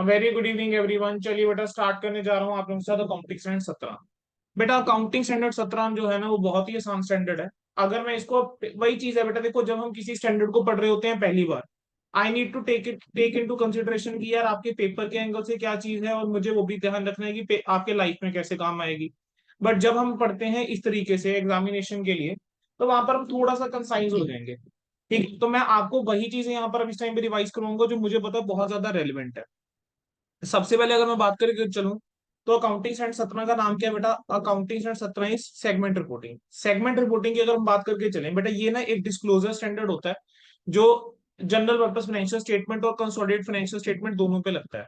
Very good evening everyone. चलिए बेटा start करने जा रहा हूँ आप लोगों के साथ अकाउंटिंग स्टैंडर्ड 17। बेटा अकाउंटिंग स्टैंडर्ड 17 जो है ना वो बहुत ही आसान स्टैंडर्ड है। अगर मैं इसको वही चीज है बेटा, देखो जब हम किसी स्टैंडर्ड को पढ़ रहे होते हैं पहली बार, I need to take into consideration की यार आपके पेपर के एंगल से क्या चीज है, और मुझे वो भी ध्यान रखना है कि आपके लाइफ में कैसे काम आएगी। बट जब हम पढ़ते हैं इस तरीके से एग्जामिनेशन के लिए, तो वहां पर हम थोड़ा सा कंसाइज हो जाएंगे। ठीक, तो मैं आपको वही चीजें यहाँ पर अब इस टाइम पे रिवाइज करूंगा जो मुझे पता है बहुत ज्यादा रेलिवेंट है। सबसे पहले अगर मैं बात करके चलूं, तो अकाउंटिंग स्टैंडर्ड 17 का नाम क्या है बेटा? Accounting standard 17 is segment reporting. Segment reporting की अगर हम बात करके चलें बेटा, ये ना एक डिस्क्लोजर स्टैंडर्ड होता है जो जनरल पर्पस फाइनेंशियल स्टेटमेंट और कंसोलिडेटेड फाइनेंशियल स्टेटमेंट दोनों पे लगता है।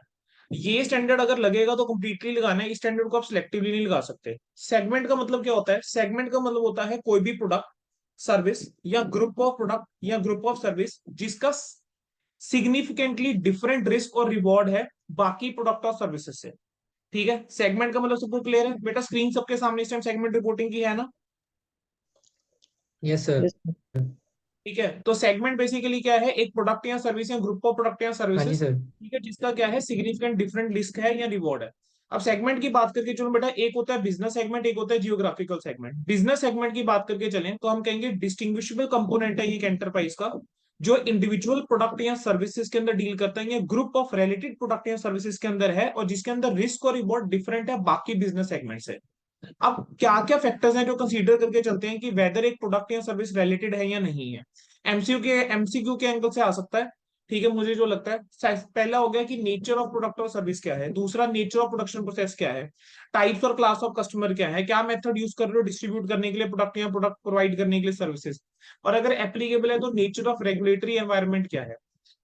ये स्टैंडर्ड अगर लगेगा तो कंप्लीटली लगाना है, इस स्टैंडर्ड को आप सिलेक्टिवली नहीं लगा सकते। सेगमेंट का मतलब क्या होता है? सेगमेंट का मतलब होता है कोई भी प्रोडक्ट, सर्विस या ग्रुप ऑफ प्रोडक्ट या ग्रुप ऑफ सर्विस जिसका सिग्निफिकेंटली डिफरेंट रिस्क और रिवॉर्ड है बाकी प्रोडक्ट और सर्विसेज से। ठीक है, सेगमेंट का मतलब सबको क्लियर है बेटा? स्क्रीन सबके सामने इस टाइम सेगमेंट रिपोर्टिंग की है ना? Yes sir. यस। ठीक है, तो सेगमेंट बेसिकली क्या है? एक प्रोडक्ट या सर्विस या ग्रुप ऑफ प्रोडक्ट या हाँ जी सर्विसेज, सर। ठीक है, जिसका क्या है सिग्निफिकेंट डिफरेंट रिस्क है या रिवॉर्ड है। अब सेगमेंट की बात करके चलो बेटा, एक होता है बिजनेस सेगमेंट, एक होता है जियोग्राफिकल सेगमेंट। बिजनेस सेगमेंट की बात करके चलें तो हम कहेंगे डिस्टिंग्विशेबल कंपोनेंट है एक एंटरप्राइज का, जो इंडिविजुअल प्रोडक्ट या सर्विसेज के अंदर डील करता है, या ग्रुप ऑफ रिलेटेड प्रोडक्ट या सर्विसेज के अंदर है, और जिसके अंदर रिस्क और रिवॉर्ड डिफरेंट है बाकी बिजनेस सेगमेंट से। अब क्या क्या फैक्टर्स हैं जो कंसीडर करके चलते हैं कि वेदर एक प्रोडक्ट या सर्विस रिलेटेड है या नहीं है। एमसीक्यू के एंगल से आ सकता है। ठीक है, मुझे जो लगता है पहला हो गया कि नेचर ऑफ प्रोडक्ट और सर्विस क्या है, दूसरा नेचर ऑफ प्रोडक्शन प्रोसेस क्या है, टाइप्स और क्लास ऑफ कस्टमर क्या है, क्या मेथड यूज कर रहे हो डिस्ट्रीब्यूट करने के लिए प्रोडक्ट या प्रोडक्ट प्रोवाइड करने के लिए सर्विसेज, और अगर एप्लीकेबल है तो नेचर ऑफ रेगुलेटरी एनवायरनमेंट क्या है।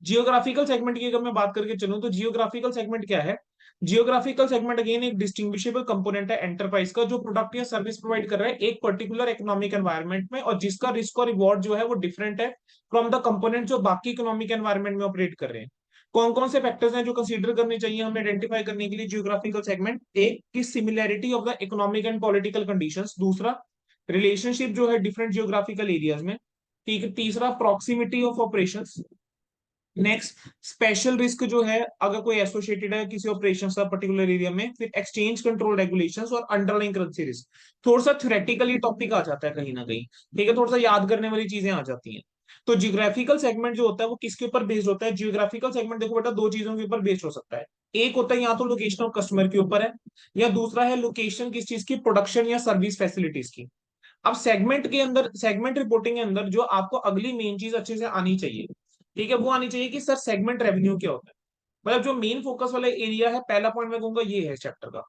जियोग्राफिकल सेगमेंट की अगर मैं बात करके चलूं तो जियोग्राफिकल सेगमेंट क्या है? जियोग्राफिकल सेगमेंट अगेन एक डिस्टिंग्विशेबल कंपोनेंट है एंटरप्राइज का, जो प्रोडक्ट या सर्विस प्रोवाइड कर रहा है एक पर्टिकुलर इकोनॉमिक एनवायरनमेंट में, और जिसका रिस्क और रिवॉर्ड जो है वो डिफरेंट है फ्रॉम द कंपोनेंट जो बाकी इकोनॉमिक एनवायरनमेंट में ऑपरेट कर रहे हैं। कौन कौन से फैक्टर्स हैं जो कंसीडर करने चाहिए हमें आइडेंटिफाई करने के लिए जियोग्राफिकल सेगमेंट? एक की similarity of the economic and political conditions, दूसरा रिलेशनशिप जो है डिफरेंट जियोग्राफिकल एरियाज में, ठीक है, तीसरा proximity of operations, next special risk जो है अगर कोई एसोसिएटेड है किसी ऑपरेशन का पर्टिकुलर एरिया में, फिर एक्सचेंज कंट्रोल रेगुलेशंस और अंडरलाइंग करेंसी रिस्क। थोड़ा सा थ्योरेटिकली टॉपिक आ जाता है कहीं ना कहीं, ठीक है, थोड़ा सा याद करने वाली चीजें आ जाती हैं। तो जियोग्राफिकल सेगमेंट जो होता है वो किसके ऊपर बेस्ड होता है? जियोग्राफिकल सेगमेंट देखो बेटा दो चीजों के ऊपर बेस्ड हो सकता है। एक होता है या तो लोकेशन ऑफ कस्टमर के ऊपर है, या दूसरा है लोकेशन किस चीज की, प्रोडक्शन या सर्विस फैसिलिटीज की। अब सेगमेंट के अंदर, सेगमेंट रिपोर्टिंग के अंदर जो आपको अगली मेन चीज अच्छे से आनी चाहिए, ठीक है, वो आनी चाहिए कि सर सेगमेंट रेवेन्यू क्या होता है। मतलब जो मेन फोकस वाला एरिया है, पहला पॉइंट मैं कहूंगा ये है चैप्टर का,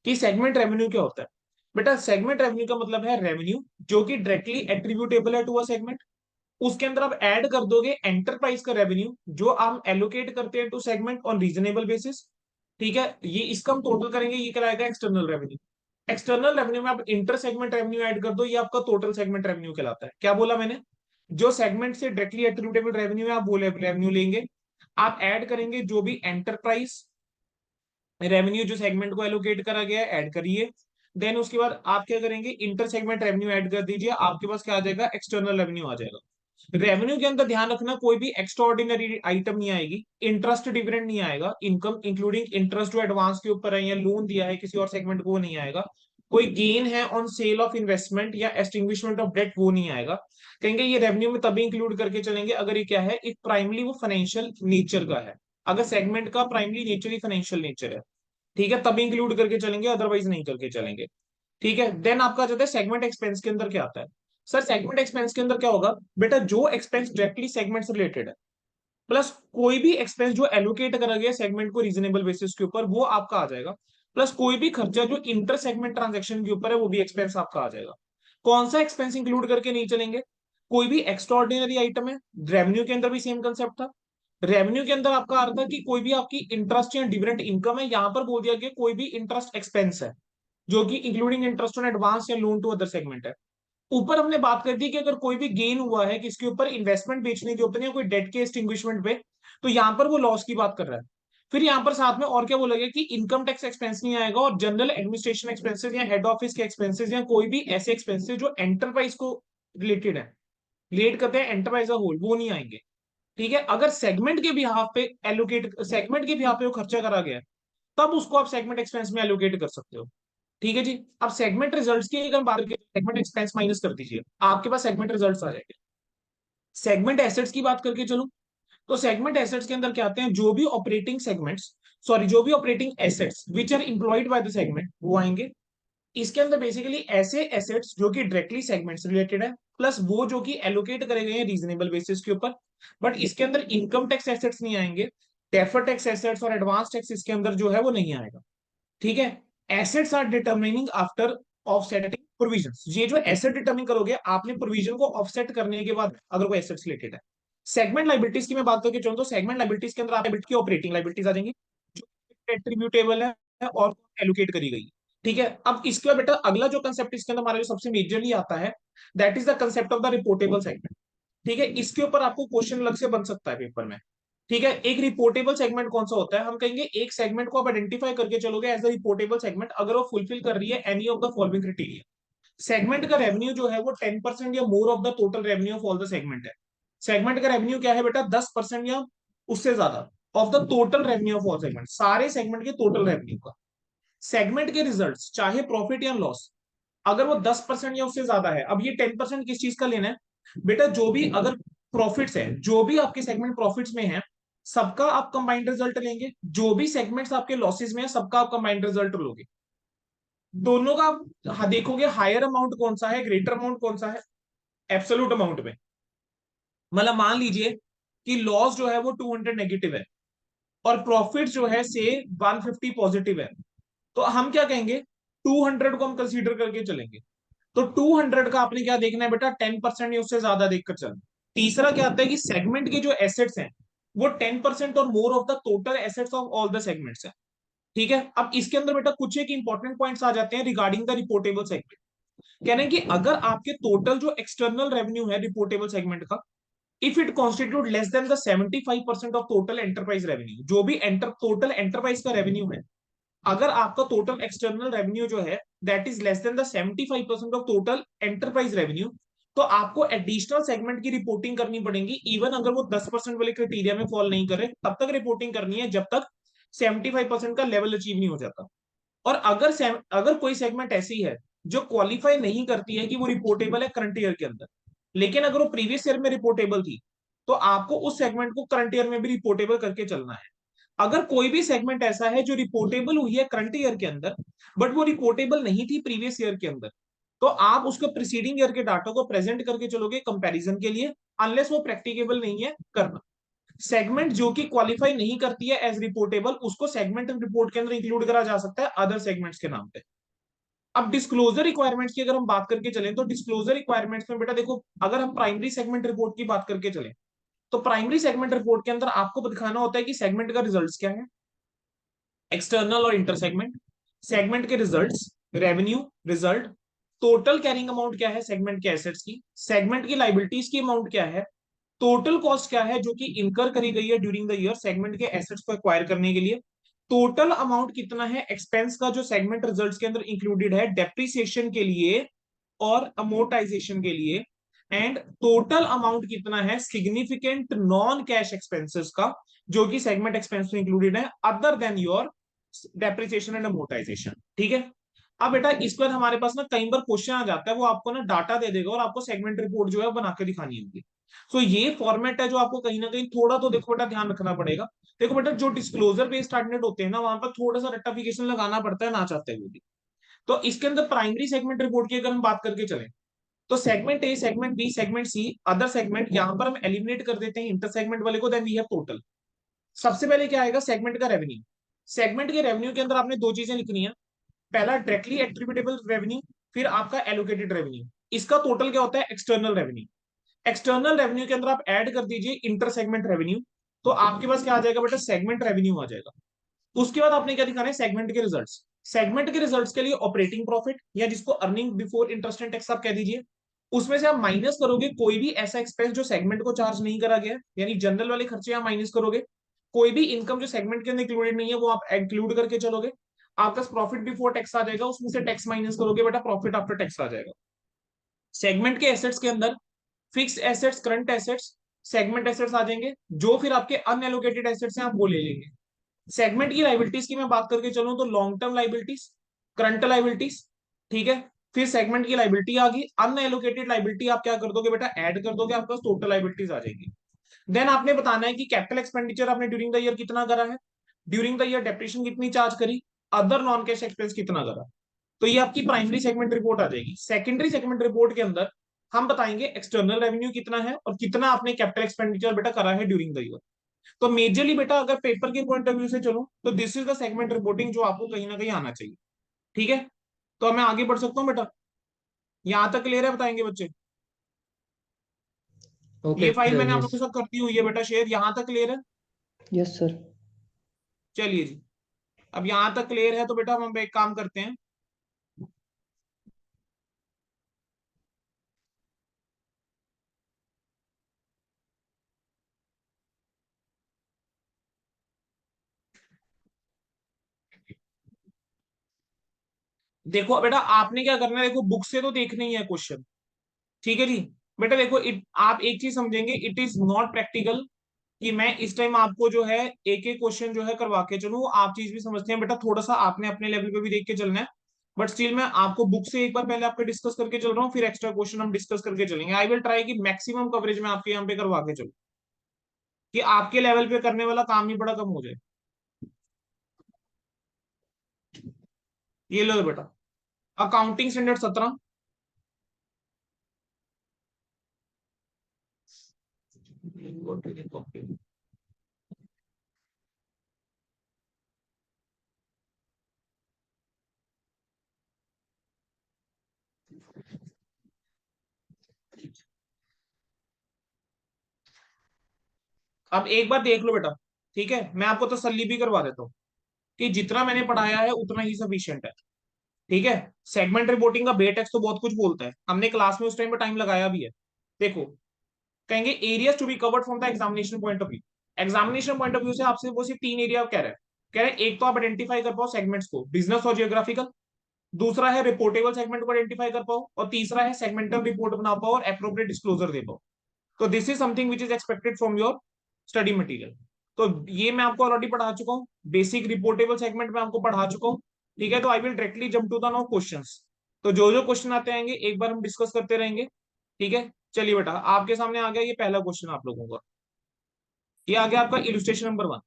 कि सेगमेंट रेवेन्यू क्या होता है। बेटा सेगमेंट रेवेन्यू का मतलब है रेवेन्यू जो कि डायरेक्टली एट्रीब्यूटेबल है टू अ सेगमेंट। उसके अंदर आप ऐड कर दोगे एंटरप्राइज का रेवेन्यू जो हम एलोकेट करते हैं to segment on reasonable basis. ठीक है, ये इसका हम टोटल करेंगे, ये कराएगा एक्सटर्नल रेवेन्यू। एक्सटर्नल रेवेन्यू में आप इंटर सेगमेंट रेवेन्यू ऐड कर दो, ये आपका टोटल सेगमेंट रेवेन्यू कहलाता है। क्या बोला मैंने? जो सेगमेंट से डायरेक्टली एट्रीब्यूटेबल रेवेन्यू है आप वो रेवेन्यू लेंगे, आप ऐड करेंगे जो भी एंटरप्राइज रेवेन्यू जो सेगमेंट को एलोकेट करा गया है ऐड करिए। देन उसके बाद आप क्या करेंगे, इंटर सेगमेंट रेवेन्यू ऐड कर दीजिए, आपके पास क्या आ जाएगा, एक्सटर्नल रेवेन्यू आ जाएगा। रेवेन्यू के अंदर ध्यान रखना कोई भी एक्स्ट्रा ऑर्डिनरी आइटम नहीं आएगी, इंटरेस्ट डिविडेंड नहीं आएगा, इनकम इंक्लूडिंग इंटरेस्ट जो एडवांस के ऊपर है या लोन दिया है किसी और सेगमेंट को वो नहीं आएगा, कोई गेन है ऑन सेल ऑफ इन्वेस्टमेंट या एक्सटिंग्विशमेंट ऑफ डेट वो नहीं आएगा। कहेंगे ये रेवेन्यू में तभी इंक्लूड करके चलेंगे अगर ये क्या है, एक प्राइमली वो फाइनेंशियल नेचर का है, अगर सेगमेंट का प्राइमली नेचर ही फाइनेंशियल नेचर है, ठीक है, तभी इंक्लूड करके चलेंगे, अदरवाइज नहीं करके चलेंगे। ठीक है, देन आपका जो है सेगमेंट एक्सपेंस के अंदर क्या आता है? सर सेगमेंट एक्सपेंस के अंदर क्या होगा बेटा, जो एक्सपेंस डायरेक्टली सेगमेंट से रिलेटेड है, प्लस कोई भी एक्सपेंस जो एलोकेट करा गया सेगमेंट को रीजनेबल बेसिस के ऊपर वो आपका आ जाएगा, प्लस कोई भी खर्चा जो इंटर सेगमेंट ट्रांजेक्शन के ऊपर है वो भी एक्सपेंस आपका आ जाएगा। कौन सा एक्सपेंस इंक्लूड करके नहीं चलेंगे? कोई भी एक्स्ट्रा ऑर्डिनरी आइटम है, रेवेन्यू के अंदर भी सेम कंसेप्ट था। रेवेन्यू के अंदर आपका आ रहा था कि कोई भी आपकी इंटरेस्ट या डिविडेंड इनकम है, यहां पर बोल दिया गया कोई भी इंटरेस्ट एक्सपेंस है जो कि इंक्लूडिंग इंटरेस्ट ऑन एडवांस या लोन टू अदर सेगमेंट है। ऊपर हमने बात कर दी कि अगर कोई भी गेन हुआ है किसके ऊपर, इन्वेस्टमेंट बेचने के ऊपर या कोई डेट के एक्सटिंग्विशमेंट पे, तो यहां पर वो लॉस की बात कर रहा है। फिर यहां पर साथ में और क्या बोला गया कि इनकम टैक्स एक्सपेंस नहीं आएगा, और जनरल एडमिनिस्ट्रेशन एक्सपेंसेस या हेड ऑफिस के एक्सपेंसेस या कोई भी ऐसे एक्सपेंसेस जो एंटरप्राइज को रिलेटेड है, रिलेट करते हैं एंटरप्राइज होल, वो नहीं आएंगे। ठीक है, अगर सेगमेंट के बिहाफ पे एलोकेट, सेगमेंट के बिहाफ पे वो खर्चा करा गया है, तब उसको आप सेगमेंट एक्सपेंस में एलोकेट कर सकते हो। ठीक है जी। अब सेगमेंट रिजल्ट्स की अगर बात करें, सेगमेंट एक्सपेंस माइनस कर दीजिए, आपके पास सेगमेंट रिजल्ट्स आ जाएंगे। सेगमेंट एसेट्स की बात करके चलो, तो सेगमेंट एसेट्स के अंदर क्या आते हैं, जो भी ऑपरेटिंग सेगमेंट्स, सॉरी जो भी operating assets which are employed by the segment वो आएंगे। इसके अंदर बेसिकली ऐसे एसेट्स जो कि डायरेक्टली सेगमेंट से रिलेटेड है, प्लस वो जो कि एलोकेट करे गए हैं रीजनेबल बेसिस के ऊपर। बट इसके अंदर इनकम टैक्स एसेट्स नहीं आएंगे, डेफर टैक्स एसेट्स और एडवांस टैक्स इसके अंदर जो है वो नहीं आएगा। ठीक है। Assets are determining after offsetting provision, ये जो एसेट डिटरमिन करोगे आपने प्रोविजन को ऑफसेट करने के बाद, अगर कोई एसेट्स रिलेटेड है। सेगमेंट लाइबिलिटीज की मैं बात करके चलूं, तो सेगमेंट लाइबिलिटीज के अंदर आप की ऑपरेटिंग लाइबिलिटीज आ जाएंगी, जो एट्रीब्यूटेबल है और एलोकेट करी गई। ठीक है। अब इसके बाद बेटा अगला जो कंसेप्ट इसके अंदर हमारा जो सबसे मेजरली आता है, that is the concept of the reportable segment. ठीक है, इसके ऊपर आपको क्वेश्चन अलग से बन सकता है पेपर में। ठीक है, एक रिपोर्टेबल सेगमेंट कौन सा होता है, हम कहेंगे एक सेगमेंट को आप आइडेंटिफाई करके चलोगे एज अ रिपोर्टेबल सेगमेंट अगर वो फुलफिल कर रही है any of the following criteria. Segment का रेवेन्यू जो है वो 10% या more of the total revenue of all the segment है। सेगमेंट का रेवेन्यू क्या है बेटा, 10% या उससे ज्यादा of the total revenue of all segment, सारे सेगमेंट के टोटल रेवेन्यू का। सेगमेंट के रिजल्ट्स चाहे प्रॉफिट या लॉस, अगर वो 10% या उससे ज्यादा है, अब ये 10% किस चीज का लेना है बेटा, जो भी अगर प्रॉफिट्स है, जो भी आपके सेगमेंट प्रॉफिट्स में है, सबका आप कंबाइंड रिजल्ट लेंगे, जो भी सेगमेंट्स आपके लॉसेस में है सबका आप कंबाइंड रिजल्ट लोगे। दोनों का हाँ, देखोगे हायर अमाउंट कौन सा है, ग्रेटर अमाउंट कौन सा है एब्सोल्यूट अमाउंट में। मतलब मान लीजिए कि लॉस जो है वो 200 नेगेटिव है और प्रॉफिट जो है से 150 पॉजिटिव है, तो हम क्या कहेंगे, 200 को हम कंसीडर करके चलेंगे। तो 200 का आपने क्या देखना है बेटा, 10% या उससे ज्यादा देखकर चलना। तीसरा क्या आता है कि सेगमेंट के जो एसेट्स हैं वो 10% और more of the total assets of all the segments है। ठीक है। अब इसके अंदर बेटा कुछ एक इंपॉर्टेंट पॉइंट्स आ जाते हैं रिगार्डिंग द रिपोर्टेबल सेगमेंट। कहने कि अगर आपके टोटल जो एक्सटर्नल रेवेन्यू है रिपोर्टेबल सेगमेंट का, if it constitute less than the 75% of total enterprise revenue, जो भी टोटल एंटरप्राइज का रेवेन्यू है, अगर आपका टोटल एक्सटर्नल रेवेन्यू जो है that is less than the 75% of total enterprise revenue, तो आपको एडिशनल सेगमेंट की रिपोर्टिंग करनी पड़ेगी, इवन अगर वो 10% वाले क्राइटेरिया में फॉल नहीं करे, तब तक रिपोर्टिंग करनी है जब तक 75% का लेवल अचीव नहीं हो जाता। और अगर कोई सेगमेंट ऐसी है जो क्वालिफाई नहीं करती है कि वो रिपोर्टेबल है करंट ईयर के अंदर, लेकिन अगर वो प्रीवियस ईयर में रिपोर्टेबल थी, तो आपको उस सेगमेंट को करंट ईयर में भी रिपोर्टेबल करके चलना है। अगर कोई भी सेगमेंट ऐसा है जो रिपोर्टेबल हुई है करंट ईयर के अंदर, बट वो रिपोर्टेबल नहीं थी प्रीवियस ईयर के अंदर, तो आप उसको प्रीसीडिंग ईयर के डाटा को प्रेजेंट करके चलोगे कंपैरिजन के लिए, अनलेस वो प्रैक्टिकेबल नहीं है करना। सेगमेंट जो कि क्वालिफाई नहीं करती है एज रिपोर्टेबल, उसको सेगमेंट रिपोर्ट के अंदर इंक्लूड करा जा सकता है अदर सेगमेंट्स के नाम पे। अब डिस्क्लोजर रिक्वायरमेंट्स की अगर हम बात करके चलें, तो डिस्क्लोजर रिक्वायरमेंट्स में बेटा देखो, अगर हम प्राइमरी सेगमेंट रिपोर्ट की बात करके चलें, तो प्राइमरी सेगमेंट रिपोर्ट के अंदर आपको दिखाना होता है कि सेगमेंट का रिजल्ट्स क्या है, एक्सटर्नल और इंटर सेगमेंट, सेगमेंट के results, revenue result, total carrying amount क्या है सेगमेंट के एसेट्स की, सेगमेंट की लाइबिलिटीज की अमाउंट क्या है, टोटल कॉस्ट क्या है जो कि इनकर करी गई है ड्यूरिंग द ईयर सेगमेंट के एसेट्स को एक्वायर करने के लिए, टोटल अमाउंट कितना है एक्सपेंस का जो सेगमेंट रिजल्ट्स के अंदर इंक्लूडेड है डेप्रिसिएशन के लिए और अमोर्टाइजेशन के लिए, एंड टोटल अमाउंट कितना है सिग्निफिकेंट नॉन कैश एक्सपेंसेस का, जो कि सेगमेंट एक्सपेंस में इंक्लूडेड है other than your depreciation and amortisation. ठीक है। अब बेटा इस पर हमारे पास ना कई बार क्वेश्चन आ जाता है, वो आपको ना डाटा दे देगा और आपको सेगमेंट रिपोर्ट जो है बना के दिखानी होगी। सो ये फॉर्मेट है जो आपको कहीं ना कहीं थोड़ा तो देखो बेटा ध्यान रखना पड़ेगा। देखो बेटा जो डिस्क्लोजर बेस्ड स्टार्टेड होते हैं ना, वहां पर थोड़ा सा रट्टाफिकेशन लगाना पड़ता है ना चाहते हुए भी। तो इसके अंदर प्राइमरी सेगमेंट रिपोर्ट की अगर हम बात करके चलें, तो segment A, segment B, segment C, other segment, यहां पर हम एलिमिनेट कर देते हैं इंटर सेगमेंट वाले को, देन वी हैव टोटल। सबसे पहले क्या आएगा, सेगमेंट का रेवेन्यू। सेगमेंट के रेवेन्यू के अंदर आपने दो चीजें लिखनी है, पहला डायरेक्टली एट्रीब्यूटेबल रेवेन्यू, फिर आपका एलोकेटेड रेवेन्यू। इसका टोटल क्या होता है, एक्सटर्नल रेवेन्यू। एक्सटर्नल रेवेन्यू के अंदर आप ऐड कर दीजिए इंटर सेगमेंट रेवेन्यू, तो आपके पास क्या आ जाएगा बेटा, सेगमेंट रेवेन्यू आ जाएगा। उसके बाद आपने क्या दिखाना है, सेगमेंट के रिजल्ट्स। सेगमेंट के रिजल्ट्स के लिए ऑपरेटिंग प्रॉफिट या जिसको earning before interest and tax आप कह दीजिए, उसमें से आप माइनस करोगे कोई भी ऐसा एक्सपेंस जो सेगमेंट को चार्ज नहीं करा गया, यानी जनरल वाले खर्चे आप माइनस करोगे। कोई भी इनकम जो सेगमेंट के अंदर इंक्लूडेड नहीं है वो आप इंक्लूड करके चलोगे। आपका प्रॉफिट बिफोर टैक्स आ जाएगा, उसमें से टैक्स माइनस करोगे बेटा, प्रॉफिट आफ्टर टैक्स आ जाएगा। सेगमेंट के एसेट्स के अंदर fix assets, current assets, segment assets आ जाएंगे, जो फिर आपके अनएलोकेटेड एसेट्स हैं आप वो ले लेंगे। सेगमेंट की लाइबिलिटीज की मैं बात करके चलूं तो long term liabilities, current liabilities, ठीक है। फिर सेगमेंट की लाइबिलिटी आ गई, अनएलोकेटेड लाइबिलिटी आप क्या कर दोगे बेटा, ऐड कर दोगे, आपके पास टोटल लाइबिलिटीज आ जाएगी। देन आपने बताना है कि कैपिटल एक्सपेंडिचर आपने ड्यूरिंग द ईयर कितना करा है, ड्यूरिंग द ईयर डेप्रिसिएशन कितनी चार्ज करी, अदर नॉन कैश एक्सपेंस कितना करा। तो ये आपकी प्राइमरी सेगमेंट रिपोर्ट आ जाएगी। सेकेंडरी सेगमेंट रिपोर्ट के अंदर हम बताएंगे एक्सटर्नल रेवेन्यू कितना है और कितना आपने कैपिटल एक्सपेंडिचर बेटा करा है ड्यूरिंग द ईयर। तो मेजरली बेटा अगर पेपर के पॉइंट ऑफ व्यू से चलो तो this is the segment reporting जो आपको कहीं ना कहीं आना चाहिए, ठीक है। तो मैं आगे बढ़ सकता हूँ बेटा, यहां तक क्लियर है, बताएंगे बच्चे। ओके ये फाइल सर। मैंने आप लोगों यस। के साथ करती हुई है बेटा शेयर, यहां तक क्लियर है। Yes sir. चलिए जी, अब यहां तक क्लियर है तो बेटा हम एक काम करते हैं। देखो बेटा आपने क्या करना है, देखो बुक से तो देखना ही है क्वेश्चन, ठीक है जी। बेटा देखो आप एक चीज समझेंगे, इट इज नॉट प्रैक्टिकल कि मैं इस टाइम आपको जो है एक एक क्वेश्चन जो है करवा के चलूं। आप चीज भी समझते हैं बेटा, थोड़ा सा आपने अपने लेवल पे भी देख के चलना है। बट स्टिल मैं आपको बुक से एक बार पहले आपके डिस्कस करके चल रहा हूँ, फिर एक्स्ट्रा क्वेश्चन हम डिस्कस करके चलेंगे। आई विल ट्राई कि मैक्सिमम कवरेज में आपके यहाँ पे करवा के चलूं, कि आपके लेवल पे करने वाला काम ही बड़ा कम हो जाए। ये लो बेटा, अकाउंटिंग स्टैंडर्ड 17। अब एक बार देख लो बेटा, ठीक है, मैं आपको तसल्ली भी करवा देता हूँ कि जितना मैंने पढ़ाया है उतना ही सफिशियंट है, ठीक है। सेगमेंट रिपोर्टिंग का बे टेक्स्ट तो बहुत कुछ बोलता है, हमने क्लास में उस टाइम पे टाइम लगाया भी है। देखो, कहेंगे areas to be covered from the examination point of view. Examination point of view से आपसे वो सिर्फ 3 एरिया कह रहे हैं, एक तो आप आइडेंटिफाई कर पाओ सेगमेंट्स को, बिजनेस और जियोग्राफिकल। दूसरा है रिपोर्टेबल सेगमेंट को आइडेंटिफाई कर पाओ, और तीसरा है सेगमेंटल रिपोर्ट बना पाओ और एप्रोप्रिएट डिस्क्लोजर दे पाओ। तो this is something which is expected from your study material. तो ये मैं आपको ऑलरेडी पढ़ा चुका हूँ, बेसिक रिपोर्टेबल सेगमेंट में आपको पढ़ा चुका हूँ, ठीक है। तो I will directly jump to the now questions. तो जो जो क्वेश्चन आते आएंगे एक बार हम डिस्कस करते रहेंगे, ठीक है। चलिए बेटा, आपके सामने आ गया ये पहला क्वेश्चन आप लोगों का। ये आ गया आपका इलस्ट्रेशन नंबर 1।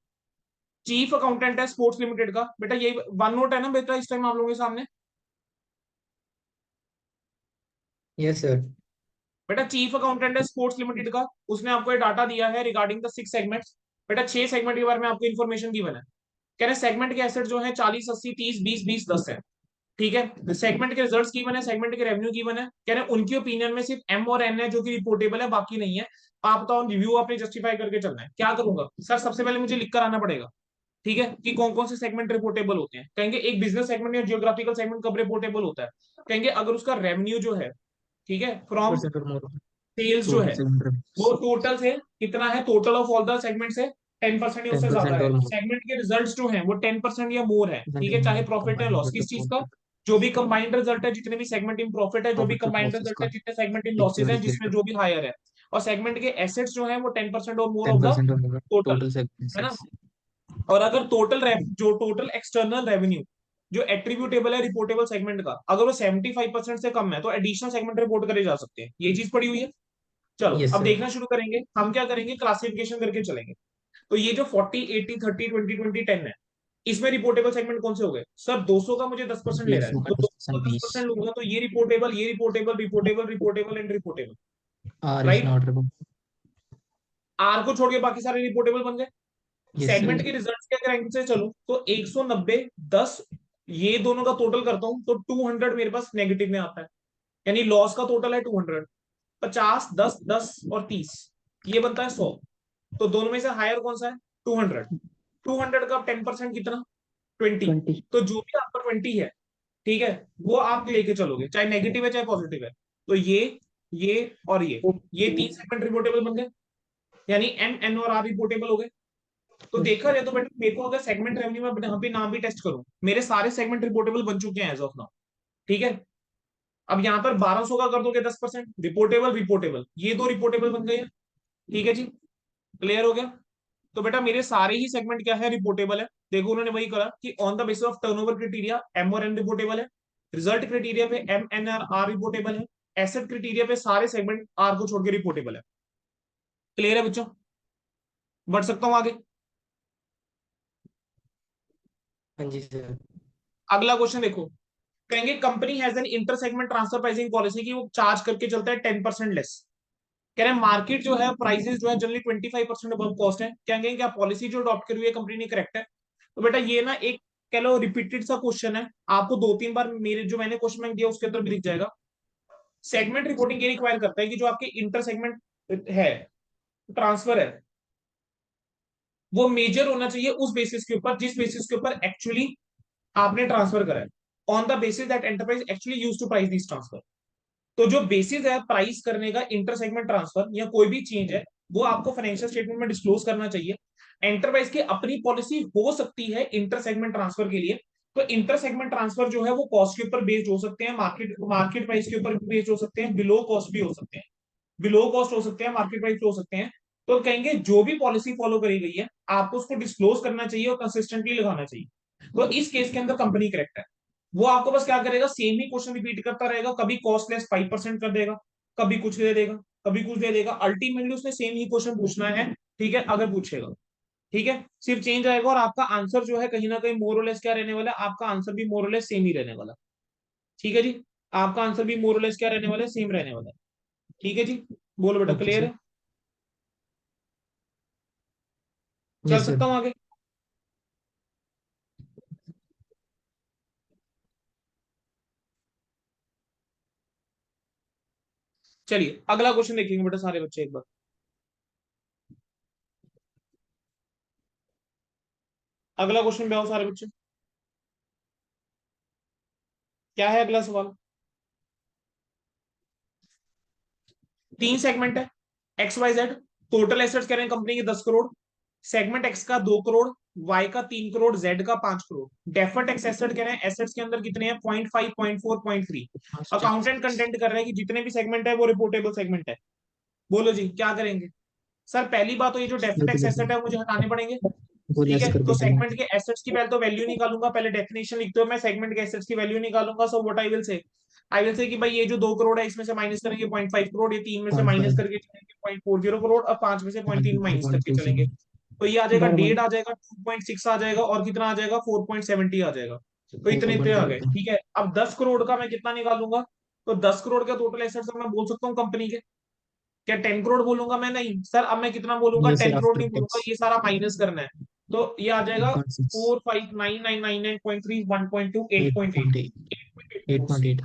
चीफ अकाउंटेंट है स्पोर्ट्स लिमिटेड का, बेटा ये वन नोट है ना बेटा इस टाइम आप लोगों के सामने। Yes sir. बेटा चीफ अकाउंटेंट है स्पोर्ट्स लिमिटेड का, उसने आपको ये डाटा दिया है रिगार्डिंग द 6 सेगमेंट्स। बेटा 6 सेगमेंट के बारे में आपको इन्फॉर्मेशन गिवन है। कह रहे सेगमेंट के एसेट जो है 40, 80, 30, 20, 20, 10 है, ठीक है। सेगमेंट के रिजल्ट्स गिवन है, सेगमेंट के रेवेन्यू गिवन है। कह रहे उनकी ओपिनियन में सिर्फ एम और एन है जो कि रिपोर्टेबल है, बाकी नहीं है। आप बताओ, रिव्यू आपने जस्टिफाई करके चलना है। क्या करूंगा सर, सबसे पहले मुझे लिख कर आना पड़ेगा, ठीक है, कि कौन कौन से सेगमेंट रिपोर्टेबल होते हैं। कहेंगे एक बिजनेस सेगमेंट या जियोग्राफिकल सेगमेंट कब रिपोर्टेबल होता है, कहेंगे अगर उसका रेवेन्यू जो है, ठीक है, फ्रॉम परसेंट और मोर। सेल्स जो टोटल है सेगमेंट। वो टोटल से कितना है, total of all the segment से 10% या टेन उससे ज्यादा परसेंट है। और मोर। सेगमेंट के रिजल्ट्स जो हैं वो 10% या मोर है, ठीक है, चाहे प्रॉफिट है लॉस, किस चीज का, कंबाइंड जो भी कंबाइंड रिजल्ट है, जितने भी सेगमेंट इन प्रॉफिट है, जो भी प्रॉफिट और कंबाइंड लॉसेस रिजल्ट का है, जितने सेगमेंट इन लॉसेज है, जिसमें इक्विटी जो भी हायर है। और सेगमेंट के एसेट्स जो है वो 10% और more of ten the percent और मोर टोटल, टोटल है ना। सेगमेंट्स। और अगर जो टोटल एक्सटर्नल रेवेन्यू जो एट्रीब्यूटेबल है रिपोर्टेबल सेगमेंट का, अगर वो 75% से कम है तो एडिशनल सेगमेंट रिपोर्ट करे जा सकते हैं। ये चीज पड़ी हुई है। चलो यस अब सर। देखना शुरू करेंगे, हम क्या करेंगे, क्लासिफिकेशन करके चलेंगे। तो ये जो 40, 80, 30, 20, 20, 10 है, इसमें रिपोर्टेबल सेगमेंट कौन से हो गए सर, 200 का मुझे 10% ले रहा है, 200 मैं का 200 10% का 10% 20। लूंगा तो ये रिपोर्टेबल, ये reportable, reportable, reportable and reportable, R is right. Not report. R को छोड़ के बाकी सारे रिपोर्टेबल बन गए। Yes segment sir. के रिजल्ट्स के अगर एंगल से चलूं तो 190, 10, ये दोनों का टोटल करता हूं तो 200 मेरे पास नेगेटिव में आता है, यानी लॉस का टोटल है 200। 50, 10, 10 और 30, ये बनता है 100। तो दोनों में से हायर कौन सा है, 200। 200 का 10% कितना, 20। 20। तो जो भी आपका 20 है, ठीक है, वो आप लेके चलोगे, चाहे नेगेटिव है चाहे पॉजिटिव है। तो ये और ये 3 सेगमेंट रिपोर्टेबल बन गए, यानी एम, एन और आर रिपोर्टेबल हो गए। तो यस। देखा जाए तो बेटा मेरे को अगर सेगमेंट रेवेन्यू में यहाँ पे नाम भी टेस्ट करूं, मेरे सारे सेगमेंट रिपोर्टेबल बन चुके हैं एज ऑफ नाउ, ठीक है। अब यहाँ पर 1200 का कर दोगे 10%, रिपोर्टेबल, रिपोर्टेबल, ये दो रिपोर्टेबल बन गए हैं, ठीक है जी, क्लियर हो गया। तो बेटा मेरे सारे ही सेगमेंट क्या है, रिपोर्टेबल है। देखो उन्होंने वही करा कि on the basis of turnover criteria M और एन रिपोर्टेबल है, रिजल्ट क्राइटेरिया पे M N R R reportable है, एसेट क्राइटेरिया पे सारे सेगमेंट आर को छोड़ के रिपोर्टेबल है। क्लियर है बच्चों, बढ़ सकता हूं आगे। हाँ जी सर। अगला क्वेश्चन देखो, कहेंगे company has an inter segment transfer pricing policy की वो चार्ज करके चलता है 10% लेस। कह रहे हैं मार्केट जो है प्राइसेस जो है जनरली 25% अबव कॉस्ट है, क्या कहेंगे क्या पॉलिसी जो अडॉप्ट करी हुई है कंपनी ने करेक्ट है। तो बेटा ये ना एक कह लो रिपीटेड सा क्वेश्चन है, आपको 2-3 बार मेरे जो मैंने क्वेश्चन बैंक दिया उसके अंदर भी दिख जाएगा। सेगमेंट रिपोर्टिंग ये रिक्वायर करता है कि जो आपके इंटर सेगमेंट है ट्रांसफर है वो मेजर होना चाहिए उस बेसिस के ऊपर जिस बेसिस के ऊपर एक्चुअली आपने ट्रांसफर करा है, on the basis that enterprise actually use to price this transfer. तो जो बेसिस है प्राइस करने का इंटर सेगमेंट ट्रांसफर या कोई भी चेंज है वो आपको फाइनेंशियल स्टेटमेंट में डिस्क्लोज करना चाहिए। एंटरप्राइज की अपनी पॉलिसी हो सकती है इंटर सेगमेंट ट्रांसफर के लिए, तो इंटर सेगमेंट ट्रांसफर जो है वो कॉस्ट के ऊपर बेस्ड हो सकते हैं, मार्केट मार्केट प्राइस के ऊपर बेस्ड हो सकते हैं, बिलो कॉस्ट भी हो सकते हैं, बिलो कॉस्ट हो सकते हैं, मार्केट प्राइस हो सकते हैं। तो कहेंगे जो भी पॉलिसी फॉलो करी गई है आपको उसको डिस्क्लोज करना चाहिए और कंसिस्टेंटली लगाना चाहिए। तो इस केस के अंदर कंपनी करेक्ट है। वो आपको बस क्या करेगा, सेम ही क्वेश्चन रिपीट करता रहेगा, कभी कॉस्ट लेस 5% कर देगा, कभी कुछ दे देगा, कभी कुछ दे देगा, अल्टीमेटली उसने सेम ही क्वेश्चन पूछना है। ठीक है, अगर पूछेगा, ठीक है, सिर्फ चेंज आएगा और आपका आंसर जो है कहीं ना कहीं मोरलेस क्या रहने वाला है, आपका आंसर भी मोरलेस सेम ही रहने वाला। ठीक है जी, आपका आंसर भी मोरलेस क्या रहने वाला है, सेम रहने वाला है। ठीक है जी, बोलो बेटा, ओके क्लियर सर। है, चल यस सकता सर। हूँ आगे। चलिए अगला क्वेश्चन देखेंगे बेटा सारे बच्चे एक बार। अगला क्वेश्चन पे आओ सारे बच्चे, क्या है अगला सवाल। 3 सेगमेंट है, X Y Z, total assets कह रहे हैं कंपनी के 10 करोड़, सेगमेंट एक्स का 2 करोड़, वाई का 3 करोड़, जेड का 5 करोड़। डेफर्ड टैक्स एसेट कह रहे हैं एसेट्स के अंदर कितने हैं, 0.5, 0.4, 0.3। अकाउंटेंट कंटेंट कर रहे हैं कि जितने भी सेगमेंट है वो रिपोर्टेबल सेगमेंट है। बोलो जी क्या करेंगे। सर पहली बात तो ये जो डेफर्ड टैक्स एसेट है मुझे हटाने पड़ेंगे। वो ठीक लेस है, कर तो देते हैं। सेगमेंट के एसेट्स की पहले तो वैल्यू निकालूंगा, पहले डेफिनेशन लिखते हो, मैं सेगमेंट के एसेट्स की वैल्यू निकालूंगा। So what I will say कि भाई ये जो 2 करोड़ है इसमें से माइनस करेंगे 0.5 करोड़, ये 3 में से पॉइंट माइनस फाइव। करके चलेंगे 0.40 करोड़, और 5 में से 0.3 माइनस पॉइंट करके टू चलेंगे। सेवन। तो ये आ जाएगा बारह डेढ़, पॉइंट आ जाएगा 2.6 आ जाएगा, और कितना आ जाएगा 4.70 आ जाएगा। तो इतने फोर इतने पॉइंट आ फाइव गए। का। ठीक है, अब 10 करोड़ का मैं कितना निकालूंगा, तो 10 करोड़ का टोटल एसेट्स मैं बोल सकता हूँ कंपनी के। क्या 10 करोड़ बोलूंगा मैं, नहीं सर, अब मैं कितना बोलूंगा, ये सर 10 करोड़ आफ्टर नहीं बोलूंगा, टैक्स। ये सारा माइनस करना है। तो ये आ जाएगा 8.6। 4599999.3 1.2 एट 8.8। Point eight. 8.8।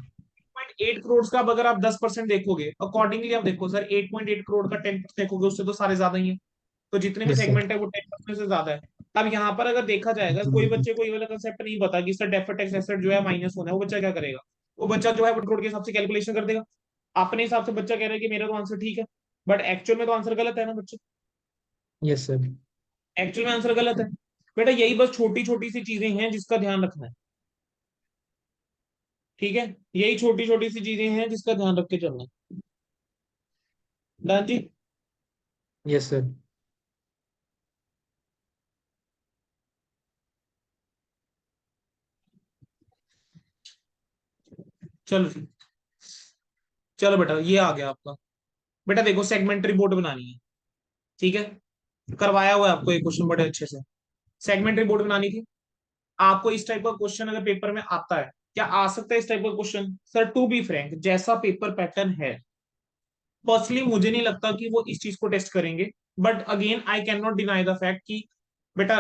8 करोड़ का अब अगर आप 10% देखोगे अकॉर्डिंगली, आप देखो सर 8.8 करोड़ का 10% देखोगे उससे तो सारे ज्यादा ही है। तो जितने भी यस सर। सेगमेंट है वो 10% से ज्यादा है। अब यहाँ पर अगर देखा जाएगा कोई बच्चे को ये वाला कंसेप्ट नहीं पता कि सर डेफर्ड टैक्स एसेट जो है माइनस होना है, वो बच्चा क्या करेगा, वो बच्चा जो है वो करोड़ के हिसाब से कैलकुलेशन कर देगा। अपने हिसाब से बच्चा कह रहा है कि मेरा तो आंसर ठीक है, बट एक्चुअल में तो आंसर गलत है ना बच्चे, यस सर। एक्चुअल में आंसर गलत है। बेटा यही बस छोटी छोटी सी चीजें हैं जिसका ध्यान रखना है। ठीक है, यही छोटी छोटी सी चीजें हैं जिसका ध्यान रख के चलना है। डन जी, यस सर। चलो ठीक, चलो बेटा ये आ गया आपका। बेटा देखो सेगमेंट रिपोर्ट बनानी है, ठीक है, करवाया हुआ है आपको एक क्वेश्चन बड़े अच्छे से। सेगमेंट रिपोर्ट बनानी थी आपको। इस टाइप का क्वेश्चन अगर पेपर में आता है, क्या आ सकता है इस टाइप का question, sir to be frank जैसा पेपर पैटर्न है पर्सनली मुझे नहीं लगता कि वो इस चीज को टेस्ट करेंगे। But again I can not deny the fact कि बेटा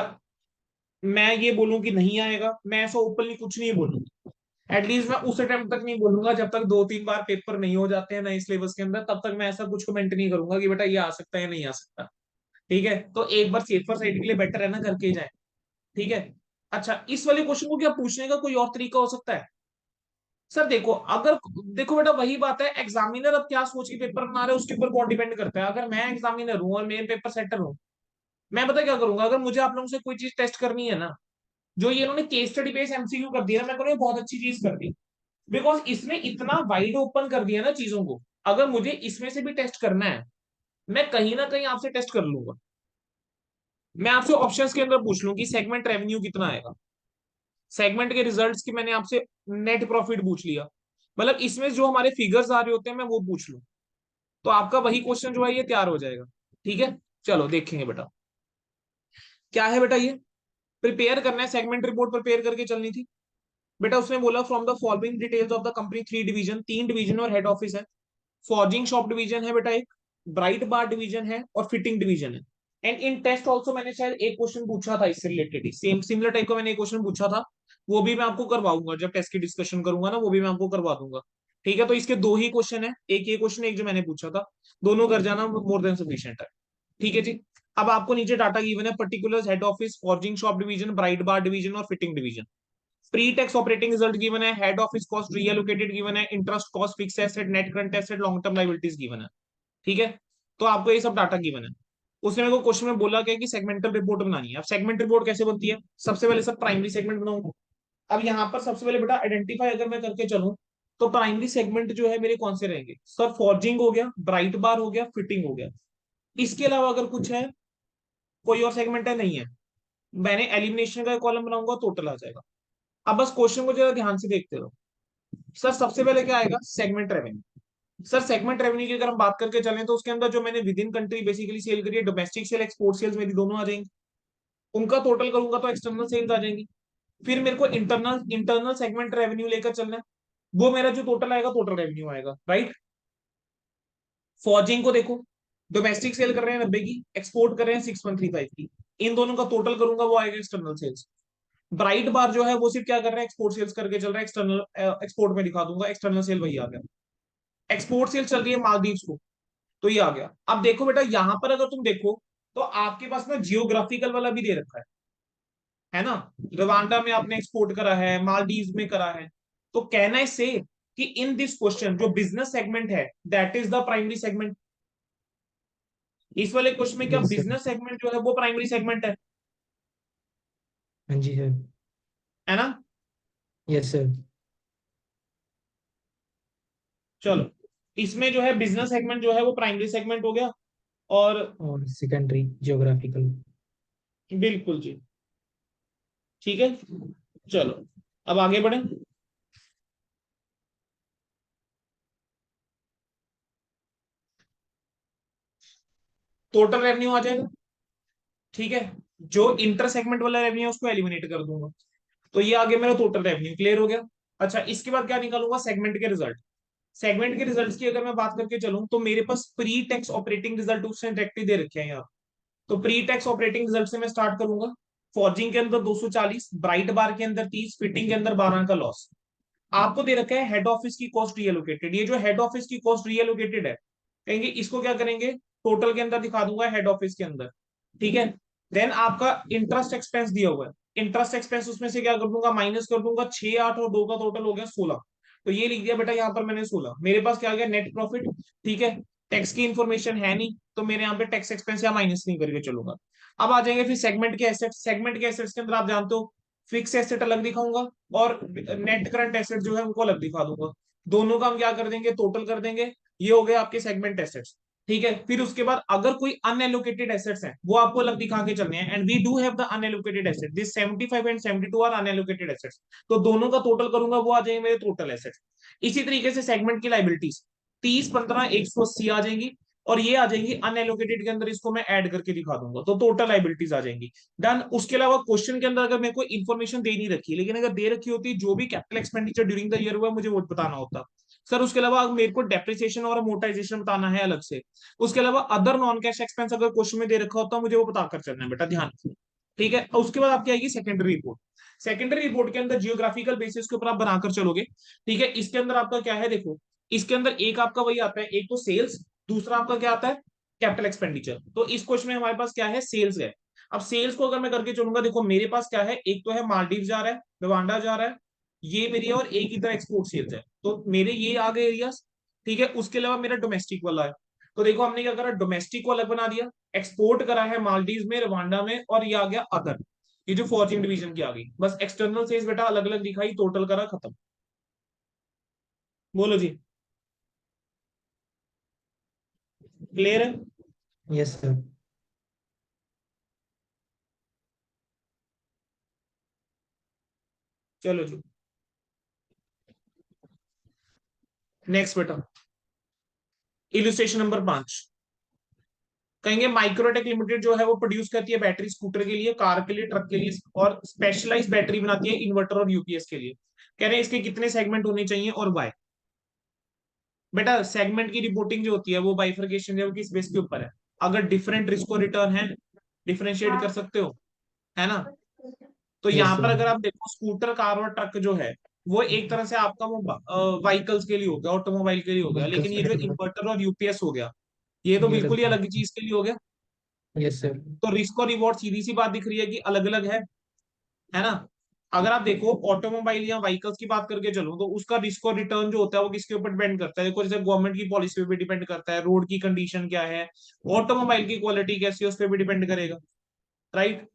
मैं ये बोलूं कि नहीं आएगा, मैं ऐसा ओपनली कुछ नहीं बोलूंगा। एटलीस्ट मैं उस अटेम्प्ट तक नहीं बोलूंगा जब तक 2-3 बार पेपर नहीं हो जाते हैं नए सिलेबस के अंदर, तब तक मैं ऐसा कुछ कमेंट नहीं करूंगा कि बेटा ये आ सकता है या नहीं आ सकता। ठीक है, तो एक बार सेफर साइड के लिए बेटर है ना करके जाए। ठीक है, अच्छा इस वाले क्वेश्चन को क्या पूछने का कोई और तरीका हो सकता है। सर देखो अगर, देखो बेटा वही बात है, एग्जामिनर अब क्या सोच के पेपर बना रहे हैं उसके ऊपर बहुत डिपेंड करता है। अगर मैं एग्जामिनर हूँ और मेन पेपर सेटर हूँ, मैं पता क्या करूंगा, अगर मुझे आप लोगों से कोई चीज टेस्ट करनी है ना, जो ये इन्होंने केस स्टडी बेस्ड एमसीक्यू कर दिया ना, मैं करूँ बहुत अच्छी चीज कर दी। बिकॉज इसने इतना वाइड ओपन कर दिया ना चीजों को, अगर मुझे इसमें से भी टेस्ट करना है मैं कहीं ना कहीं आपसे टेस्ट कर लूंगा। मैं आपसे ऑप्शंस के अंदर पूछ लूं कि सेगमेंट रेवेन्यू कितना आएगा, सेगमेंट के रिजल्ट्स की मैंने आपसे नेट प्रॉफिट पूछ लिया, मतलब इसमें जो हमारे फिगर्स आ रहे होते हैं मैं वो पूछ लूं, तो आपका वही क्वेश्चन जो है ये तैयार हो जाएगा। ठीक है, चलो देखेंगे बेटा क्या है बेटा। ये प्रिपेयर करना है, सेगमेंट रिपोर्ट प्रिपेयर करके चलनी थी बेटा। उसने बोला from the following details of the company, three division, तीन डिवीजन और हेड ऑफिस है। फॉर्जिंग शॉप डिवीजन है बेटा एक, ब्राइट बार डिवीजन है और फिटिंग डिवीजन है। एंड इन टेस्ट ऑल्सो मैंने शायद एक क्वेश्चन पूछा था इससे रिलेटेड ही, सेम सिमिलर टाइप का मैंने एक क्वेश्चन पूछा था, वो भी मैं आपको करवाऊंगा जब टेस्ट की डिस्कशन करूंगा ना, वो भी मैं आपको करवा दूंगा। ठीक है, तो इसके दो ही क्वेश्चन है, एक ये क्वेश्चन एक जो मैंने पूछा था, दोनों कर जाना, मोर देन सफिशिएंट है। ठीक है जी। अब आपको नीचे डाटा गिवन है, particulars, head office, forging shop division, bright bar division और fitting division. Pre tax operating result given है, head office cost reallocated given है, interest cost, fix asset, net current asset, long term liabilities given है। ठीक है, तो आपको ये सब डाटा गिवन है। उसने मेरे को क्वेश्चन में बोला क्या कि सेगमेंटल रिपोर्ट बनानी है। अब सेगमेंट रिपोर्ट कैसे बनती है, सबसे पहले सर प्राइमरी सेगमेंट बनाऊंगा। अब यहाँ पर सबसे पहले बेटा आइडेंटिफाई अगर मैं करके चलूं, तो प्राइमरी सेगमेंट जो है मेरे कौन से रहेंगे सर, फॉर्जिंग हो गया, ब्राइट बार हो गया, फिटिंग हो गया। इसके अलावा अगर कुछ है, कोई और सेगमेंट है नहीं है, मैंने एलिमिनेशन का कॉलम बनाऊंगा, टोटल आ जाएगा। अब बस क्वेश्चन को जरा ध्यान से देखते रहो। सर सबसे पहले क्या आएगा, segment revenue. Sir segment revenue की अगर हम बात करके चलें तो उसके अंदर जो मैंने within country basically sale करी है, डोमेस्टिक सेल, एक्सपोर्ट सेल्स मेरी दोनों आ जाएंगी, उनका टोटल करूंगा तो एक्सटर्नल सेल्स आ जाएंगी। फिर मेरे को इंटरनल इंटरनल सेगमेंट रेवेन्यू लेकर चलना है, वो मेरा जो टोटल आएगा टोटल रेवेन्यू आएगा, राइट। फॉर्जिंग को देखो, डोमेस्टिक सेल कर रहे हैं 90 की, एक्सपोर्ट कर रहे हैं 6135 की, इन दोनों का टोटल करूंगा वो आएगा एक्सटर्नल सेल्स। ब्राइट बार जो है वो सिर्फ क्या कर रहे हैं, एक्सपोर्ट सेल्स करके चल रहा है, एक्सटर्नल एक्सपोर्ट में दिखा दूंगा, एक्सटर्नल सेल वही आ गया। एक्सपोर्ट सेल चल रही है मालदीव्स को, तो ये आ गया। अब देखो बेटा यहां पर अगर तुम देखो, तो आपके पास ना जियोग्राफिकल वाला भी दे रखा है ना। रवांडा में आपने एक्सपोर्ट करा है, मालदीव में करा है, तो कहना है से कि इन दिस क्वेश्चन जो बिजनेस सेगमेंट है that is the primary segment. इस वाले क्वेश्चन में क्या यस सर। बिजनेस सेगमेंट जो है वो प्राइमरी सेगमेंट हाँ जी सर। है ना। Yes sir. चलो, इसमें जो है बिजनेस सेगमेंट जो है वो प्राइमरी सेगमेंट हो गया। और और सेकेंडरी जियोग्राफिकल। बिल्कुल जी, ठीक है। चलो, अब आगे बढ़े। टोटल रेवेन्यू आ जाएगा, ठीक है। जो इंटर सेगमेंट वाला रेवेन्यू है उसको एलिमिनेट कर दूंगा, तो ये आगे मेरा टोटल रेवेन्यू क्लियर हो गया। अच्छा, इसके बाद क्या निकालूंगा, सेगमेंट के रिजल्ट। सेगमेंट के रिजल्ट्स की अगर मैं बात करके चलूं तो मेरे पास प्री टैक्स ऑपरेटिंग रिजल्ट उसने डायरेक्टली दे रखे हैं यहाँ। तो प्री टैक्स ऑपरेटिंग रिजल्ट से मैं स्टार्ट करूंगा। फॉर्जिंग के अंदर 240, ब्राइट बार के अंदर 30, फिटिंग के अंदर 12 का लॉस। आपको दे रखा है हेड ऑफिस की कॉस्ट रीएलोकेटेड, ये जो हेड ऑफिस की कॉस्ट रीएलोकेटेड है, कहेंगे इसको क्या करेंगे, टोटल के अंदर दिखा दूंगा हेड ऑफिस के अंदर। ठीक है, देन आपका इंटरेस्ट एक्सपेंस दिया हुआ है, इंटरेस्ट एक्सपेंस उसमें से क्या कर दूंगा, माइनस कर दूंगा, 6 8 और 2 का टोटल हो गया 16। तो ये लिख दिया बेटा यहाँ पर मैंने 16, मेरे पास क्या आ गया, नेट प्रॉफिट। ठीक है, टैक्स की इंफॉर्मेशन है नहीं, तो मेरे यहाँ पे टैक्स एक्सपेंस या माइनस नहीं करके चलूंगा। अब आ जाएंगे फिर सेगमेंट के एसेट्स। सेगमेंट के एसेट्स के अंदर आप जानते हो, फिक्स एसेट अलग दिखाऊंगा और नेट करंट एसेट जो है उनको अलग दिखा दूंगा। दोनों का हम क्या कर देंगे, टोटल कर देंगे। ये हो गए आपके सेगमेंट एसेट्स। ठीक है, फिर उसके बाद अगर कोई अनएलोकेटेड एसेट्स हैं वो आपको अलग दिखा के चलने हैं, and we do have the unallocated asset, this 75 and 72 are unallocated assets. तो दोनों का टोटल करूंगा वो आ जाएंगे मेरे टोटल एसेट्स। इसी तरीके से सेगमेंट की लाइबिलिटीज 30 15 180 आ जाएंगी, और ये आ जाएंगी अनएलोकेटेड के अंदर, इसको मैं ऐड करके दिखा दूंगा, तो टोटल लाइबिलिटीज आ जाएंगी। डन। उसके अलावा क्वेश्चन के अंदर अगर मेरे को इन्फॉर्मेशन दे नहीं रखी, लेकिन अगर दे रखी होती जो भी capital expenditure during the year हुआ मुझे वो बताना होता सर। उसके अलावा मेरे को डेप्रिसिएशन और अमोर्टाइजेशन बताना है अलग से। उसके अलावा अदर नॉन कैश एक्सपेंस अगर क्वेश्चन में दे रखा होता मुझे वो बताकर चलना है बेटा, ध्यान से। ठीक है, उसके बाद आपकी आएगी सेकेंडरी रिपोर्ट। सेकेंडरी रिपोर्ट के अंदर जियोग्राफिकल बेसिस के ऊपर आप बनाकर चलोगे। ठीक है, इसके अंदर आपका क्या है देखो, इसके अंदर एक आपका वही आता है, एक तो सेल्स, दूसरा आपका क्या आता है, कैपिटल एक्सपेंडिचर। तो इस क्वेश्चन में हमारे पास क्या है, सेल्स है। अब सेल्स को अगर मैं करके चलूंगा, देखो मेरे पास क्या है, एक तो है मालदीव जा रहा है, रवांडा जा रहा है, ये मेरी है, और एक इधर एक्सपोर्ट सेल्स है, तो मेरे ये आ गए एरियाज। ठीक है, उसके अलावा मेरा डोमेस्टिक वाला है, तो देखो हमने क्या करा, डोमेस्टिक को अलग बना दिया, एक्सपोर्ट करा है मालदीव में, रवांडा में, और ये आ गया अदर। ये जो फॉर्जिंग डिवीजन की आ गई, बस एक्सटर्नल सेल्स बेटा अलग अलग दिखाई, टोटल करा, खत्म। बोलो जी, क्लियर है। Yes, sir. चलो जी, नेक्स्ट बेटा, इलुस्ट्रेशन नंबर 5। कहेंगे माइक्रोटेक लिमिटेड जो है वो प्रोड्यूस करती है बैटरी स्कूटर के लिए, कार के लिए, ट्रक के लिए, और स्पेशलाइज बैटरी बनाती है इन्वर्टर और यूपीएस के लिए। कह रहे हैं इसके कितने सेगमेंट होने चाहिए और वाई। बेटा सेगमेंट की रिपोर्टिंग जो होती है वो बाइफरकेशन जो किस बेस के ऊपर है, अगर डिफरेंट रिस्क और रिटर्न है डिफरेंशिएट कर सकते हो, है ना। तो Yes, यहाँ पर sir. अगर आप देखो स्कूटर, कार और ट्रक जो है वो एक तरह से आपका वो व्हीकल्स के लिए हो गया, ऑटोमोबाइल के लिए हो गया, लेकिन Vehicles ये जो category. इन्वर्टर और यूपीएस हो गया ये तो ये बिल्कुल अलग ही है. अलग चीज के लिए हो गया। Yes, sir. तो रिस्क और रिवॉर्ड सीधी सी बात दिख रही है कि अलग अलग है ना। अगर आप देखो ऑटोमोबाइल या व्हीकल्स की बात करके चलो तो उसका रिस्क और रिटर्न जो होता है वो किसके ऊपर डिपेंड करता है, देखो जैसे गवर्नमेंट की पॉलिसी पे भी डिपेंड करता है, रोड की कंडीशन क्या है, ऑटोमोबाइल की क्वालिटी कैसी है उस पर भी डिपेंड करेगा, राइट।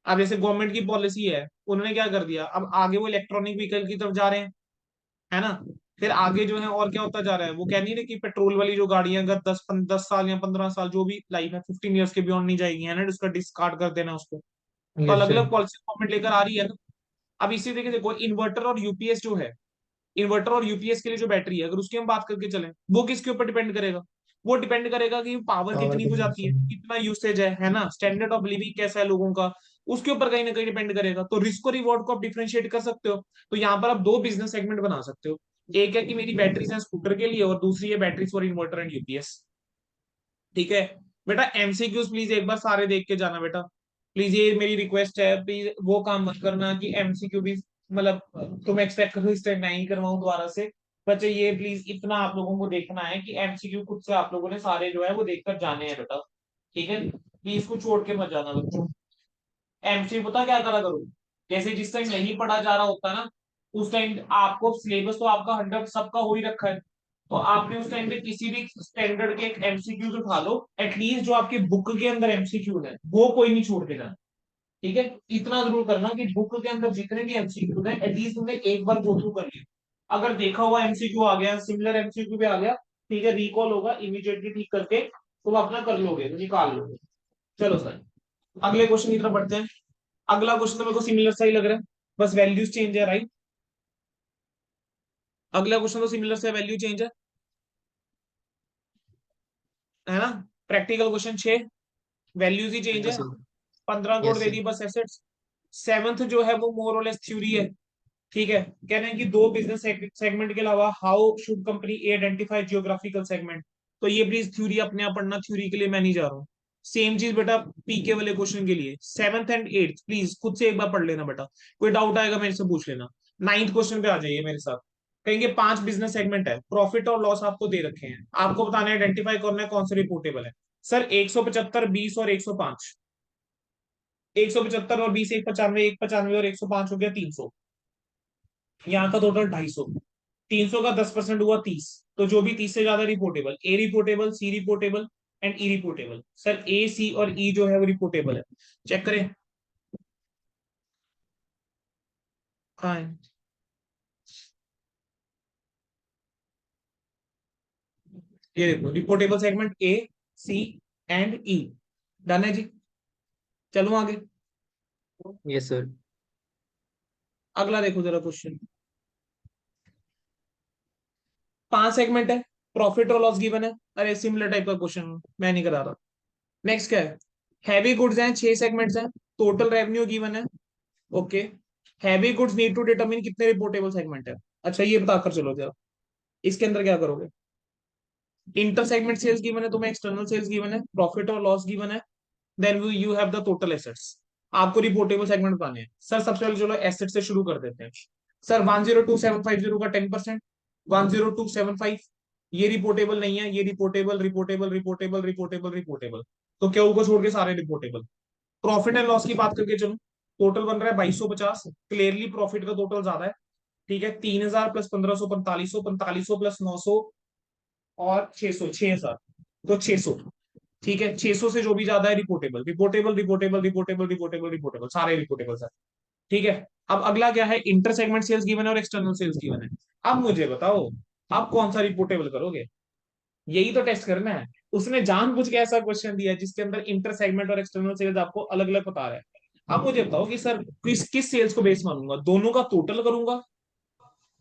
अब जैसे गवर्नमेंट की पॉलिसी है, उन्होंने क्या कर दिया, अब आगे वो इलेक्ट्रॉनिक व्हीकल की तरफ जा रहे हैं, है ना। फिर आगे जो है और क्या होता जा रहा है, वो कह नहीं रहे कि पेट्रोल वाली जो गाड़ियां अगर 10 साल या 15 साल जो भी लाइफ है 15 ईयर्स के बियॉन्ड नहीं जाएगी, है ना, उसका डिस्कार्ड कर देना उसको। तो Yes, अलग sir. अलग पॉलिसी गवर्नमेंट लेकर आ रही है ना। अब इसी तरीके से देखो इन्वर्टर और यूपीएस जो है, इन्वर्टर और यूपीएस के लिए जो बैटरी है अगर उसकी हम बात करके चलें, वो किसके ऊपर डिपेंड करेगा, वो डिपेंड करेगा कि पावर Power कितनी हो जाती है, consumption. कितना यूसेज है ना, स्टैंडर्ड ऑफ लिविंग कैसा है लोगों का, उसके ऊपर कहीं ना कहीं डिपेंड करेगा। तो रिस्क और रिवॉर्ड को आप डिफरेंशिएट कर सकते हो। तो यहाँ पर आप दो बिजनेस सेगमेंट बना सकते हो, एक है कि मेरी बैटरीज है स्कूटर के लिए और दूसरी है batteries for inverter and UPS. ठीक है बेटा, एमसीक्यूज प्लीज एक बार सारे देख के जाना बेटा, प्लीज ये मेरी रिक्वेस्ट है, प्लीज वो काम मत करना कि एमसीक्यू भी मतलब तुम एक्सपेक्ट करो इस टाइम मैं ही करवाऊं दोबारा से। बच्चे ये प्लीज इतना आप लोगों को देखना है कि एमसीक्यू खुद से आप लोगों ने सारे जो है वो देखकर जाने हैं बेटा, ठीक है, प्लीज इसको छोड़ के मत जाना बच्चों। एमसीक्यू पता क्या करा करो, जैसे जिस टाइम नहीं पढ़ा जा रहा होता ना उस टाइम आपको सिलेबस तो आपका 100 सबका हो ही रखा है, तो आपने उस टाइम पे किसी भी स्टैंडर्ड के एक एमसीक्यूज उठा लो, एटलीस्ट जो आपके बुक के अंदर एमसीक्यूज है वो कोई नहीं छोड़ के जाना। ठीक है, इतना जरूर करना कि बुक के अंदर जितने भी एमसीक्यूज है एटलीस्ट तुमने एक बार गो थ्रू कर लिया, अगर देखा हुआ एमसीक्यू आ गया, सिमिलर एमसीक्यू भी आ गया, ठीक है, रिकॉल होगा इमीडिएटली ठीक करके तुम अपना कर लोगे, निकाल लोगे। चलो सर, अगले क्वेश्चन की तरफ बढ़ते हैं। अगला क्वेश्चन तो मेरे को सिमिलर सा ही लग रहा है, बस वैल्यूज चेंज है, राइट। अगला क्वेश्चन तो सिमिलर से वैल्यू चेंज है ना। प्रैक्टिकल क्वेश्चन 6, वैल्यूज ही चेंज है, Yes, sir. 15 करोड़ Yes, दे sir. दी बस एसेट्स। सेवंथ जो है वो मोर और लेस थ्योरी है, ठीक है। कह रहे हैं कि दो बिजनेस सेगमेंट के अलावा how should company A identify geographical segment. तो ये प्लीज थ्योरी अपने आप पढ़ना, थ्योरी के लिए मैं नहीं जा रहा हूँ। सेम चीज बेटा पीके वाले क्वेश्चन के लिए, सेवंथ एंड एट्थ प्लीज खुद से एक बार पढ़ लेना बेटा, कोई डाउट आएगा मेरे से पूछ लेना। नाइन्थ क्वेश्चन पे आ जाइए मेरे साथ। कहेंगे 5 बिजनेस सेगमेंट है, प्रॉफिट और लॉस आपको दे रखे हैं, आपको बताना है आइडेंटिफाई करना है कौन सा रिपोर्टेबल है। सर 175, 20 और 105, 175 और 20, 195, 195 और 105 हो गया 300, यहाँ का टोटल 250। 300 का 10% हुआ 30, तो जो भी 30 से ज्यादा reportable, A reportable, C reportable and E reportable. Sir A, C और ई जो है वो रिपोर्टेबल है, चेक करें कहाँ है। ये देखो reportable segment A, C and E, done है जी। चलो आगे, Yes, sir. अगला देखो जरा क्वेश्चन। 5 सेगमेंट है, प्रॉफिट और लॉस गिवन है, अरे सिमिलर टाइप का क्वेश्चन मैं नहीं करा रहा। नेक्स्ट क्या है, हैवी गुड्स हैं, 6 सेगमेंट्स हैं, टोटल रेवेन्यू गिवन है, okay. Heavy goods need to determine कितने रिपोर्टेबल सेगमेंट है, अच्छा ये बताकर चलो जरा, इसके अंदर क्या करोगे। इंटर सेगमेंट सेल्स गिवन है तुम्हें, एक्सटर्नल सेल्स गिवन है, प्रॉफिट और लॉस गिवन है, then you have the total assets. आपको रिपोर्टेबल सेगमेंट बताने हैं सर, सबसे पहले चलो एसेट से शुरू कर देते हैं। सर 102750 का 10%, 10275, ये रिपोर्टेबल नहीं है, ये reportable reportable reportable reportable reportable, तो क्या को छोड़ के सारे रिपोर्टेबल। प्रॉफिट एंड लॉस की बात करके चलो, टोटल बन रहा है 2250, क्लियरली प्रॉफिट का टोटल ज्यादा है, ठीक है, 3000 प्लस 1500 4500, 4500 प्लस 900 और 600, 6000, तो 600, ठीक है, 600 से जो भी ज्यादा है reportable reportable reportable reportable reportable reportable, सारे रिपोर्टेबल सर, ठीक है। अब अगला क्या है, इंटर सेगमेंट सेल्स गिवन है और एक्सटर्नल सेल्स गिवन है। अब मुझे बताओ आप कौन सा रिपोर्टेबल करोगे, यही तो टेस्ट करना है। उसने जानबूझ के ऐसा क्वेश्चन दिया है जिसके अंदर इंटर सेगमेंट और एक्सटर्नल सेल्स आपको अलग अलग बता रहा है। अब मुझे बताओ कि सर किस किस सेल्स को बेस मानूंगा, दोनों का टोटल करूंगा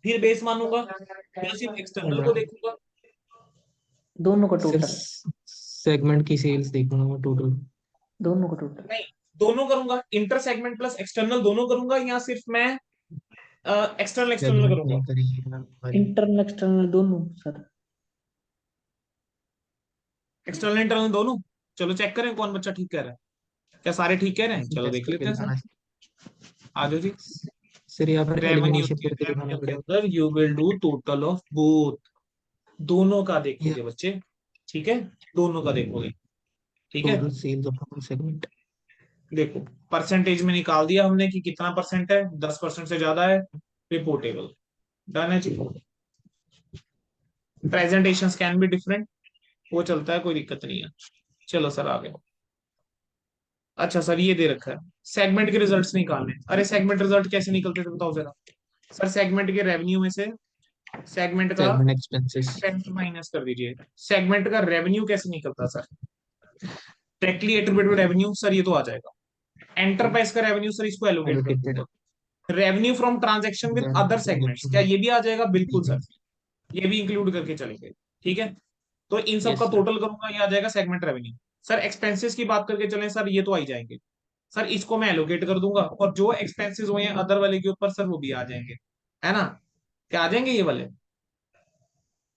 फिर बेस मानूंगा, या सिर्फ एक्सटर्नल को देखूंगा? दोनों का सर टोटल। सेगमेंट की सेल्स देखूंगा मैं टोटल। दोनों का टोटल। नहीं, दोनों करूंगा, इंटर सेगमेंट प्लस एक्सटर्नल दोनों करूंगा, या सिर्फ मैं एक्सटर्नल एक्सटर्नल सेगमेंट करूंगा? नहीं करेंगे ना भाई। इंटरनल एक्सटर्नल दोनों सर। एक्सटर्नल इंटरनल दोनों। चलो चेक करें कौन बच्चा ठीक कह रहा है, क्या सारे ठीक कह रहे हैं? ऐसे चलो टेस्ट देख करके लेते हैं दिखाना सर। आ जाओ जी। है। सर यहाँ पर रेवेन्यू एलिमिनेशन करके दिखाना के पड़ेगा। अंदर you will do total of both, दोनों का या देखोगे बच्चे। ठीक है, दोनों का देखोगे। ठीक है, टोटल सेल्स ऑफ सेगमेंट। देखो परसेंटेज में निकाल दिया हमने कि कितना परसेंट है, 10% से ज्यादा है, रिपोर्टेबल। डन है जी। प्रेजेंटेशन कैन बी डिफरेंट, वो चलता है, कोई दिक्कत नहीं है। चलो सर आगे। अच्छा सर ये दे रखा है सेगमेंट के रिजल्ट्स निकालने। अरे सेगमेंट रिजल्ट कैसे निकलते थे बताओ जरा। सर सेगमेंट के रेवेन्यू में से सेगमेंट का सेगमेंट एक्सपेंसेस। एक्सपेंस माइनस कर दीजिए। सेगमेंट का रेवेन्यू कैसे निकलता sir? Directly attributed revenue sir, ये तो आ जाएगा। एंटरप्राइज का रेवेन्यू सर, इसको एलोकेट कर एलोकेटेड। दूंगा। Revenue from transaction with then other segments, क्या ट्रांजैक्शन। ये भी आ जाएगा? बिल्कुल सर, ये भी इंक्लूड करके चलेंगे। ठीक है, तो इन सब का यस सर। टोटल करूंगा, ये आ जाएगा सेगमेंट रेवेन्यू। सर एक्सपेंसेस की बात करके चलें सर, ये तो आ ही जाएंगे। सर इसको मैं एलोकेट कर दूंगा, और जो एक्सपेंसेस हुए हैं अदर वाले के ऊपर सर, वो भी आ जाएंगे, है ना? क्या आ जाएंगे ये वाले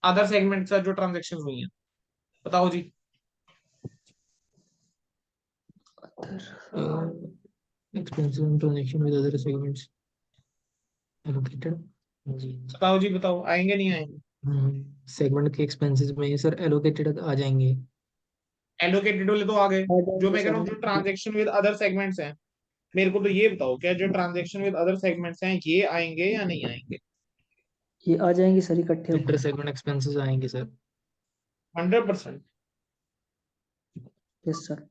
अदर सेगमेंट सर, जो ट्रांजेक्शन हुई हैं? बताओ जी। Expenses and transaction with other segments allocated. जी। बताओ जी, बताओ आएंगे नहीं आएंगे? सेगमेंट के एक्सपेंसेस में ये सर एलोकेटेड आ जाएंगे। एलोकेटेड वाले तो आ गए। आ जो जाएंगे मैं कह रहा हूँ सर। जो ट्रांजेक्शन विद अदर सेगमेंट्स हैं, मेरे को तो ये बताओ क्या जो ट्रांजेक्शन विद अदर सेगमेंट्स हैं ये आएंगे या नहीं आएंगे? ये आ जाएंगे सर इकट्ठे इंटर होकर। सेगमेंट एक्सपेंसेस आएंगे सर। 100%। Yes sir.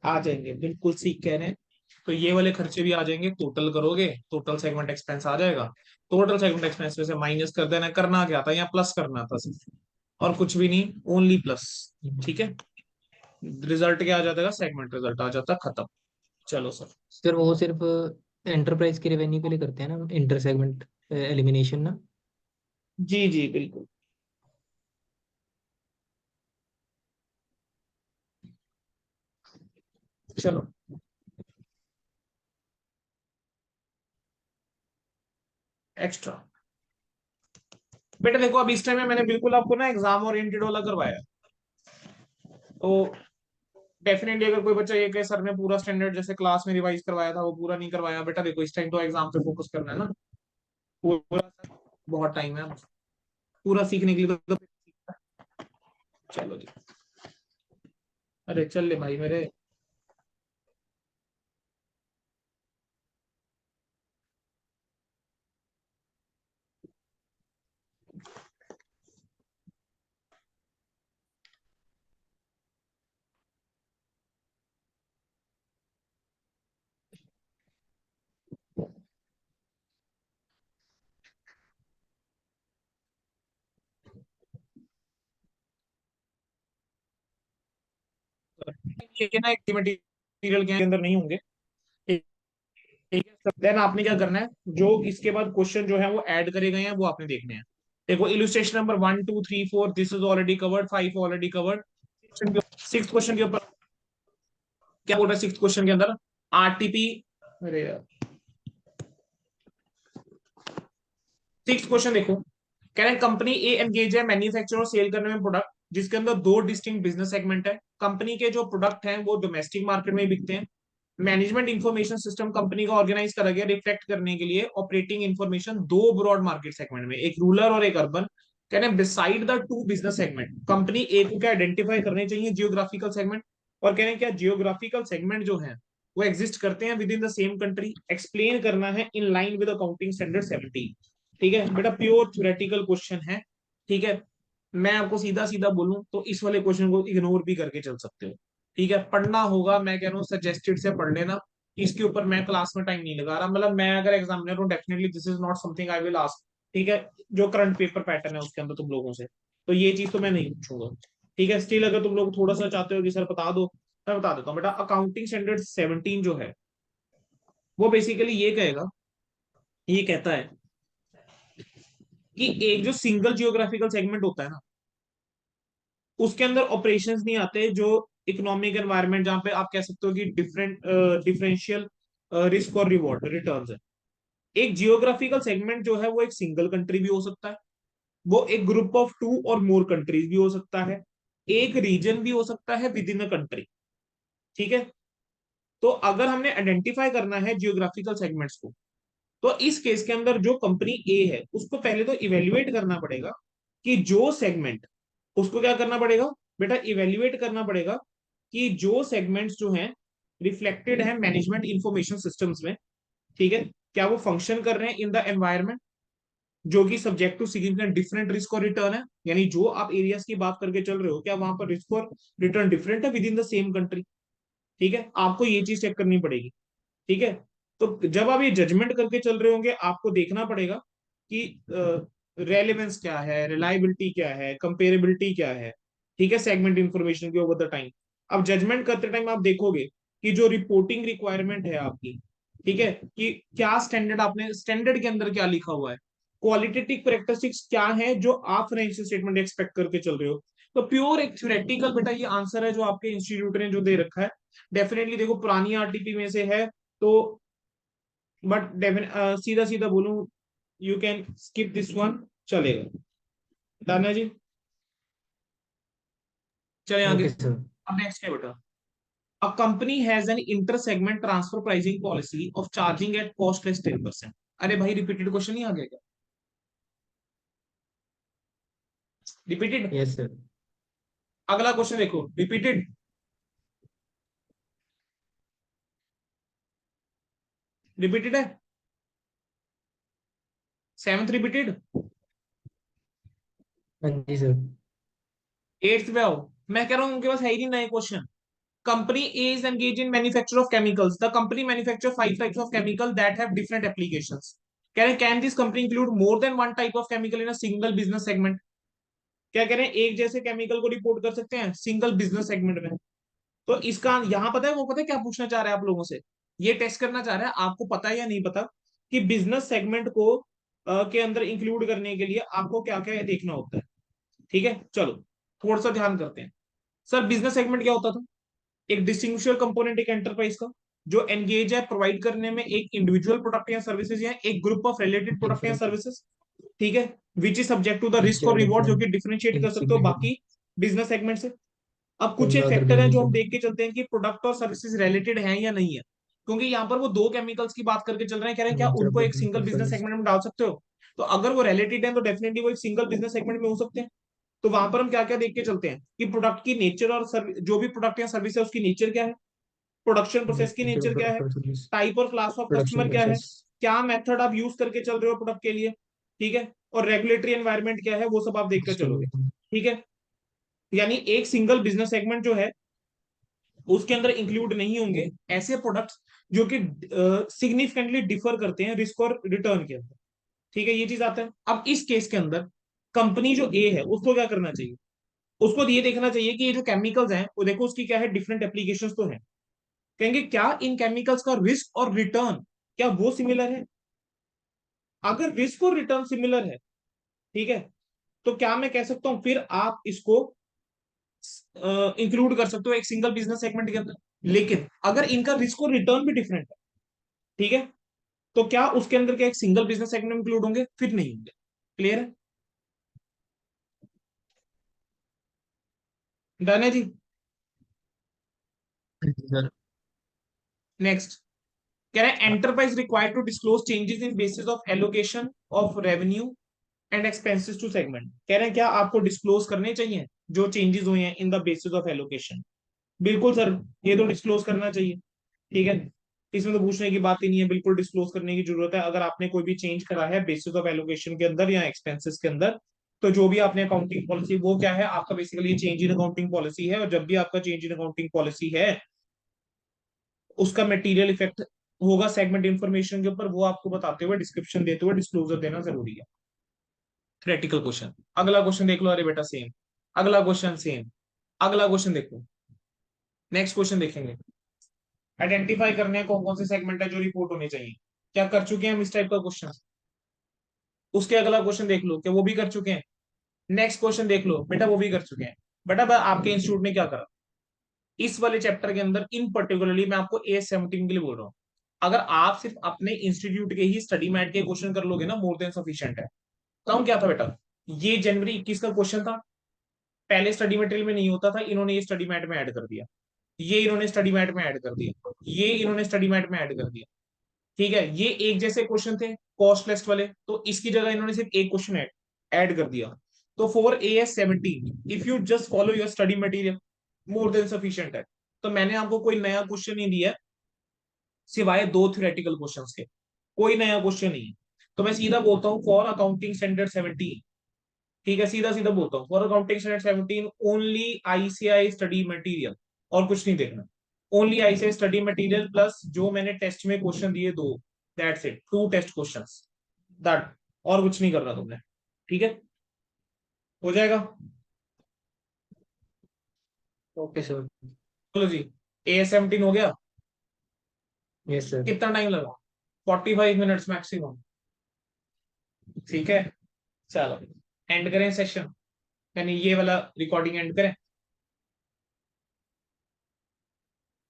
आ जाएंगे, बिल्कुल सीख कह रहे हैं। तो ये वाले खर्चे भी आ जाएंगे, टोटल करोगे टोटल सेगमेंट एक्सपेंस आ जाएगा। टोटल सेगमेंट एक्सपेंस में से माइनस कर देना, करना क्या था, या प्लस करना था सिर्फ, और कुछ भी नहीं, ओनली प्लस। ठीक है, रिजल्ट क्या आ जाता है? सेगमेंट रिजल्ट आ जाता है, खत्म। चलो सर। सर वो सिर्फ एंटरप्राइज के रेवेन्यू के लिए करते हैं ना इंटर सेगमेंट एलिमिनेशन ना। जी जी बिल्कुल। चलो एक्स्ट्रा। बेटा देखो अब इस टाइम में मैंने बिल्कुल आपको ना एग्जाम ओरिएंटेड वाला करवाया, तो डेफिनेटली अगर कोई बच्चा ये कहे सर ने पूरा स्टैंडर्ड जैसे क्लास में रिवाइज करवाया था वो पूरा नहीं करवाया, बेटा देखो इस टाइम तो एग्जाम पे फोकस करना है ना। पूरा बहुत टाइम है, पूरा सीखने के लिए तो। चलो जी। अरे चल ले भाई मेरे। ये ना एक मटेरियल के अंदर नहीं होंगे। ठीक है, देन आपने क्या करना है, जो इसके बाद क्वेश्चन जो है वो ऐड करे गए हैं वो आपने देखने हैं। देखो illustration number 1 2 3 4 this is already covered, 5 already covered. Six question के ऊपर क्या बोल रहा है? सिक्स क्वेश्चन के अंदर आरटीपी, अरे यार सिक्स क्वेश्चन देखो। कह रहे हैं कंपनी ए एंगेज है मैन्युफैक्चर और सेल करने में प्रोडक्ट जिसके अंदर दो डिस्टिंक्ट बिजनेस सेगमेंट है। कंपनी के जो प्रोडक्ट हैं वो डोमेस्टिक मार्केट में बिकते हैं। मैनेजमेंट इंफॉर्मेशन सिस्टम कंपनी का ऑर्गेनाइज करा गया रिफ्लेक्ट करने के लिए ऑपरेटिंग इंफॉर्मेशन दो ब्रॉड मार्केट सेगमेंट में, एक रूरल और एक अर्बन। कह रहे हैं beside the two business segment company A को क्या आइडेंटिफाई करने चाहिए जियोग्राफिकल सेगमेंट, और कह रहे हैं क्या जियोग्राफिकल सेगमेंट जो है वो एग्जिस्ट करते हैं with in the same country, explain करना है in line with accounting standard 17। ठीक है बेटा, प्योर थ्योरेटिकल क्वेश्चन है। ठीक है, मैं आपको सीधा सीधा बोलूं तो इस वाले क्वेश्चन को इग्नोर भी करके चल सकते हो। ठीक है, पढ़ना होगा, मैं कह रहा हूँ सजेस्टेड से पढ़ लेना। इसके ऊपर मैं क्लास में टाइम नहीं लगा रहा, मतलब मैं अगर एग्जामिनर हूँ definitely this is not something I will ask, ठीक है, जो करंट पेपर पैटर्न है उसके अंदर तुम लोगों से, तो ये चीज तो मैं नहीं पूछूंगा, ठीक है। स्टिल अगर तुम लोग थोड़ा सा चाहते हो कि सर बता दो, मैं बता देता हूँ बेटा। अकाउंटिंग स्टैंडर्ड 17 जो है वो बेसिकली ये कहेगा, ये कहता है कि एक जो सिंगल जियोग्राफिकल सेगमेंट होता है ना, उसके अंदर ऑपरेशंस नहीं आते जो इकोनॉमिक एनवायरनमेंट, जहां पे आप कह सकते हो कि डिफरेंशियल रिस्क और रिवॉर्ड रिटर्न्स है। एक जियोग्राफिकल सेगमेंट जो है वो एक सिंगल कंट्री भी हो सकता है, वो एक ग्रुप ऑफ 2 और मोर कंट्रीज भी हो सकता है, एक रीजन भी हो सकता है विद इन अ कंट्री, ठीक है। तो अगर हमने आइडेंटिफाई करना है जियोग्राफिकल सेगमेंट्स को, तो इस केस के अंदर जो कंपनी ए है उसको पहले तो इवेल्युएट करना पड़ेगा कि जो सेगमेंट, उसको क्या करना पड़ेगा बेटा, इवेल्युएट करना पड़ेगा कि जो सेगमेंट्स जो हैं रिफ्लेक्टेड है मैनेजमेंट इंफॉर्मेशन सिस्टम्स में, ठीक है, क्या वो फंक्शन कर रहे हैं इन द एनवायरमेंट जो कि subject to significant different risk और रिटर्न है, यानी जो आप एरियाज की बात करके चल रहे हो क्या वहां पर रिस्क और रिटर्न डिफरेंट है with in the same country, ठीक है, आपको ये चीज चेक करनी पड़ेगी, ठीक है। तो जब आप ये जजमेंट करके चल रहे होंगे आपको देखना पड़ेगा कि रेलेवेंस क्या है, रिलायबिलिटी क्या है, कंपेरेबिलिटी क्या है, ठीक है, सेगमेंट इंफॉर्मेशन के ओवर द टाइम। अब जजमेंट करते टाइम आप देखोगे कि जो रिपोर्टिंग रिक्वायरमेंट है आपकी, ठीक है, कि क्या स्टैंडर्ड, आपने स्टैंडर्ड के अंदर क्या लिखा हुआ है, क्वालिटेटिव करेक्टरिस्टिक्स क्या है जो आप फाइनेंशियल स्टेटमेंट एक्सपेक्ट करके चल रहे हो। तो प्योर एक थ्योरेटिकल बेटा ये आंसर है जो आपके इंस्टीट्यूट ने जो दे रखा है, डेफिनेटली देखो पुरानी आरटीपी में से है, तो बट सीधा सीधा बोलूं, you can skip this one, चलेगा। डन है जी, चले आगे। Okay sir. अब नेक्स्ट है बेटा, a company has an inter segment transfer pricing policy of charging at cost less 10%। अरे भाई रिपीटेड क्वेश्चन नहीं आ गया क्या, रिपीटेड। Yes sir. अगला क्वेश्चन देखो, रिपीटेड, रिपीटेड है, सेवंथ रिपीटेड, हाँ जी सर। एट्थ पे आओ। मैं कह रहा हूँ उनके पास है ही नहीं नए question. Company A is engaged in manufacture of chemicals. The company manufacture 5 types of chemical that have different applications. Can this company include more than one type of chemical in a single business segment? क्या कह रहे हैं, एक जैसे chemical को report कर सकते हैं सिंगल बिजनेस सेगमेंट में। तो इसका यहाँ पता है, वो पता है क्या पूछना चाह रहा है आप लोगों से, ये टेस्ट करना चाह रहा है आपको पता है या नहीं पता कि बिजनेस सेगमेंट को के अंदर इंक्लूड करने के लिए आपको क्या क्या देखना होता है, ठीक है। चलो थोड़ा सा ध्यान करते हैं। सर बिजनेस सेगमेंट क्या होता था, एक डिस्टिंग्विशर कंपोनेंट एक एंटरप्राइज का जो एंगेज है प्रोवाइड करने में एक इंडिविजुअल प्रोडक्ट या सर्विसेज या एक ग्रुप ऑफ रिलेटेड प्रोडक्ट या सर्विसेज, ठीक है, which is subject to the risk और रिवॉर्ड, जो कि डिफरेंशिएट कर सकते हो बाकी बिजनेस सेगमेंट से। अब कुछ एक अदर फैक्टर है जो बिजनेस। हम देख के चलते हैं कि प्रोडक्ट और सर्विसेज रिलेटेड है या नहीं है, क्योंकि यहाँ पर वो दो केमिकल्स की बात करके चल रहे हैं, कह रहे हैं क्या उनको एक सिंगल बिजनेस सेगमेंट में डाल सकते हो, तो अगर वो रिलेटेड है तो डेफिनेटली वो एक सिंगल बिजनेस सेगमेंट में हो सकते हैं। तो वहां पर हम क्या क्या देख के चलते हैं कि प्रोडक्ट की नेचर और जो भी प्रोडक्ट या सर्विस है उसकी नेचर क्या है, प्रोडक्शन प्रोसेस की नेचर ऑफ नेचर क्या है, प्रोडक्ट और सर्विस। टाइप और क्लास ऑफ प्रोडक्शन कस्टमर क्या है, प्रोसेस। क्या मेथड आप यूज करके चल रहे हो प्रोडक्ट के लिए, ठीक है, और रेगुलेटरी एनवायरनमेंट क्या है, वो सब आप देख कर चलोगे, ठीक है। यानी एक सिंगल बिजनेस सेगमेंट जो है उसके अंदर इंक्लूड नहीं होंगे ऐसे प्रोडक्ट्स जो कि सिग्निफिकेंटली डिफर करते हैं रिस्क और रिटर्न के अंदर, ठीक है, ये चीज आता है। अब इस केस के अंदर कंपनी जो ए है उसको क्या करना चाहिए, उसको ये देखना चाहिए कि ये जो केमिकल्स हैं वो देखो उसकी क्या है, डिफरेंट एप्लीकेशंस तो है, कहेंगे क्या इन केमिकल्स का रिस्क और रिटर्न क्या वो सिमिलर है, अगर रिस्क और रिटर्न सिमिलर है, ठीक है, तो क्या मैं कह सकता हूं फिर आप इसको इंक्लूड कर सकते हो एक सिंगल बिजनेस सेगमेंट के अंदर। लेकिन अगर इनका रिस्क और रिटर्न भी डिफरेंट है, ठीक है, तो क्या उसके अंदर क्या एक सिंगल बिजनेस सेगमेंट में इंक्लूड होंगे, फिर नहीं होंगे। क्लियर है, डन है जी। सर। नेक्स्ट कह रहे हैं enterprise required to disclose changes in basis of allocation of revenue and expenses to segment. कह रहे हैं क्या आपको डिस्क्लोज करने चाहिए जो चेंजेस हुए हैं in the basis of allocation. बिल्कुल सर, ये तो डिस्क्लोज करना चाहिए, ठीक है, इसमें तो पूछने की बात ही नहीं है, बिल्कुल डिस्क्लोज करने की जरूरत है। अगर आपने कोई भी चेंज करा है बेसिस ऑफ एलोकेशन के अंदर या एक्सपेंसेस के अंदर, तो जो भी आपने अकाउंटिंग पॉलिसी, वो क्या है आपका basically change in accounting policy है, और जब भी आपका चेंज इन अकाउंटिंग पॉलिसी है उसका मटेरियल इफेक्ट होगा सेगमेंट इंफॉर्मेशन के ऊपर, वो आपको बताते हुए, डिस्क्रिप्शन देते हुए डिस्क्लोजर देना जरूरी है। Theoretical question. अगला क्वेश्चन देख लो, अरे बेटा सेम, अगला क्वेश्चन सेम, अगला क्वेश्चन देखो, नेक्स्ट क्वेश्चन देखेंगे। आइडेंटिफाई करने हैं कौन कौन से सेगमेंट है जो रिपोर्ट होने चाहिए। क्या कर चुके हैं हम इस टाइप का क्वेश्चन? उसके अगला क्वेश्चन देख लो, क्या वो भी कर चुके हैं? नेक्स्ट क्वेश्चन देख लो बेटा, वो भी कर चुके हैं। बेटा आपके इंस्टीट्यूट ने क्या करा इस वाले चैप्टर के अंदर, इन पर्टिकुलरली मैं आपको AS17 के लिए बोल रहा हूँ। अगर आप सिर्फ अपने इंस्टीट्यूट के ही स्टडी मैट के क्वेश्चन कर लोगे ना, मोर देन सफिशिएंट है। काम क्या था बेटा, ये जनवरी 21 का क्वेश्चन था, पहले स्टडी मटेरियल में नहीं होता था, इन्होंने ये स्टडी मैट में ऐड कर दिया, ये इन्होंने स्टडी मैट में ऐड कर दिया, ये इन्होंने स्टडी मैट में ऐड कर दिया। ठीक है, ये एक जैसे क्वेश्चन थे कॉस्ट लिस्ट वाले, तो इसकी जगह इन्होंने सिर्फ एक क्वेश्चन ऐड कर दिया। तो for AS17 if you just follow your study material, more than sufficient है। तो मैंने आपको कोई नया क्वेश्चन नहीं दिया सिवाय 2 थ्योरेटिकल क्वेश्चंस के, कोई नया क्वेश्चन नहीं है। तो मैं सीधा बोलता हूँ फॉर अकाउंटिंग स्टैंडर्ड 17, ठीक है, सीधा सीधा बोलता हूँ, for accounting standard 17 only ICI study material, और कुछ नहीं देखना। Only ICI study material plus जो मैंने टेस्ट में क्वेश्चन दिए 2, that's it, 2 test questions, that, और कुछ नहीं करना तुमने। ठीक है, हो जाएगा। Okay sir. चलो जी, AS17 हो गया। Yes sir. कितना टाइम लगा? 45 मिनट्स मैक्सिमम। ठीक है, चलो एंड करें सेशन, यानी ये वाला रिकॉर्डिंग एंड करें।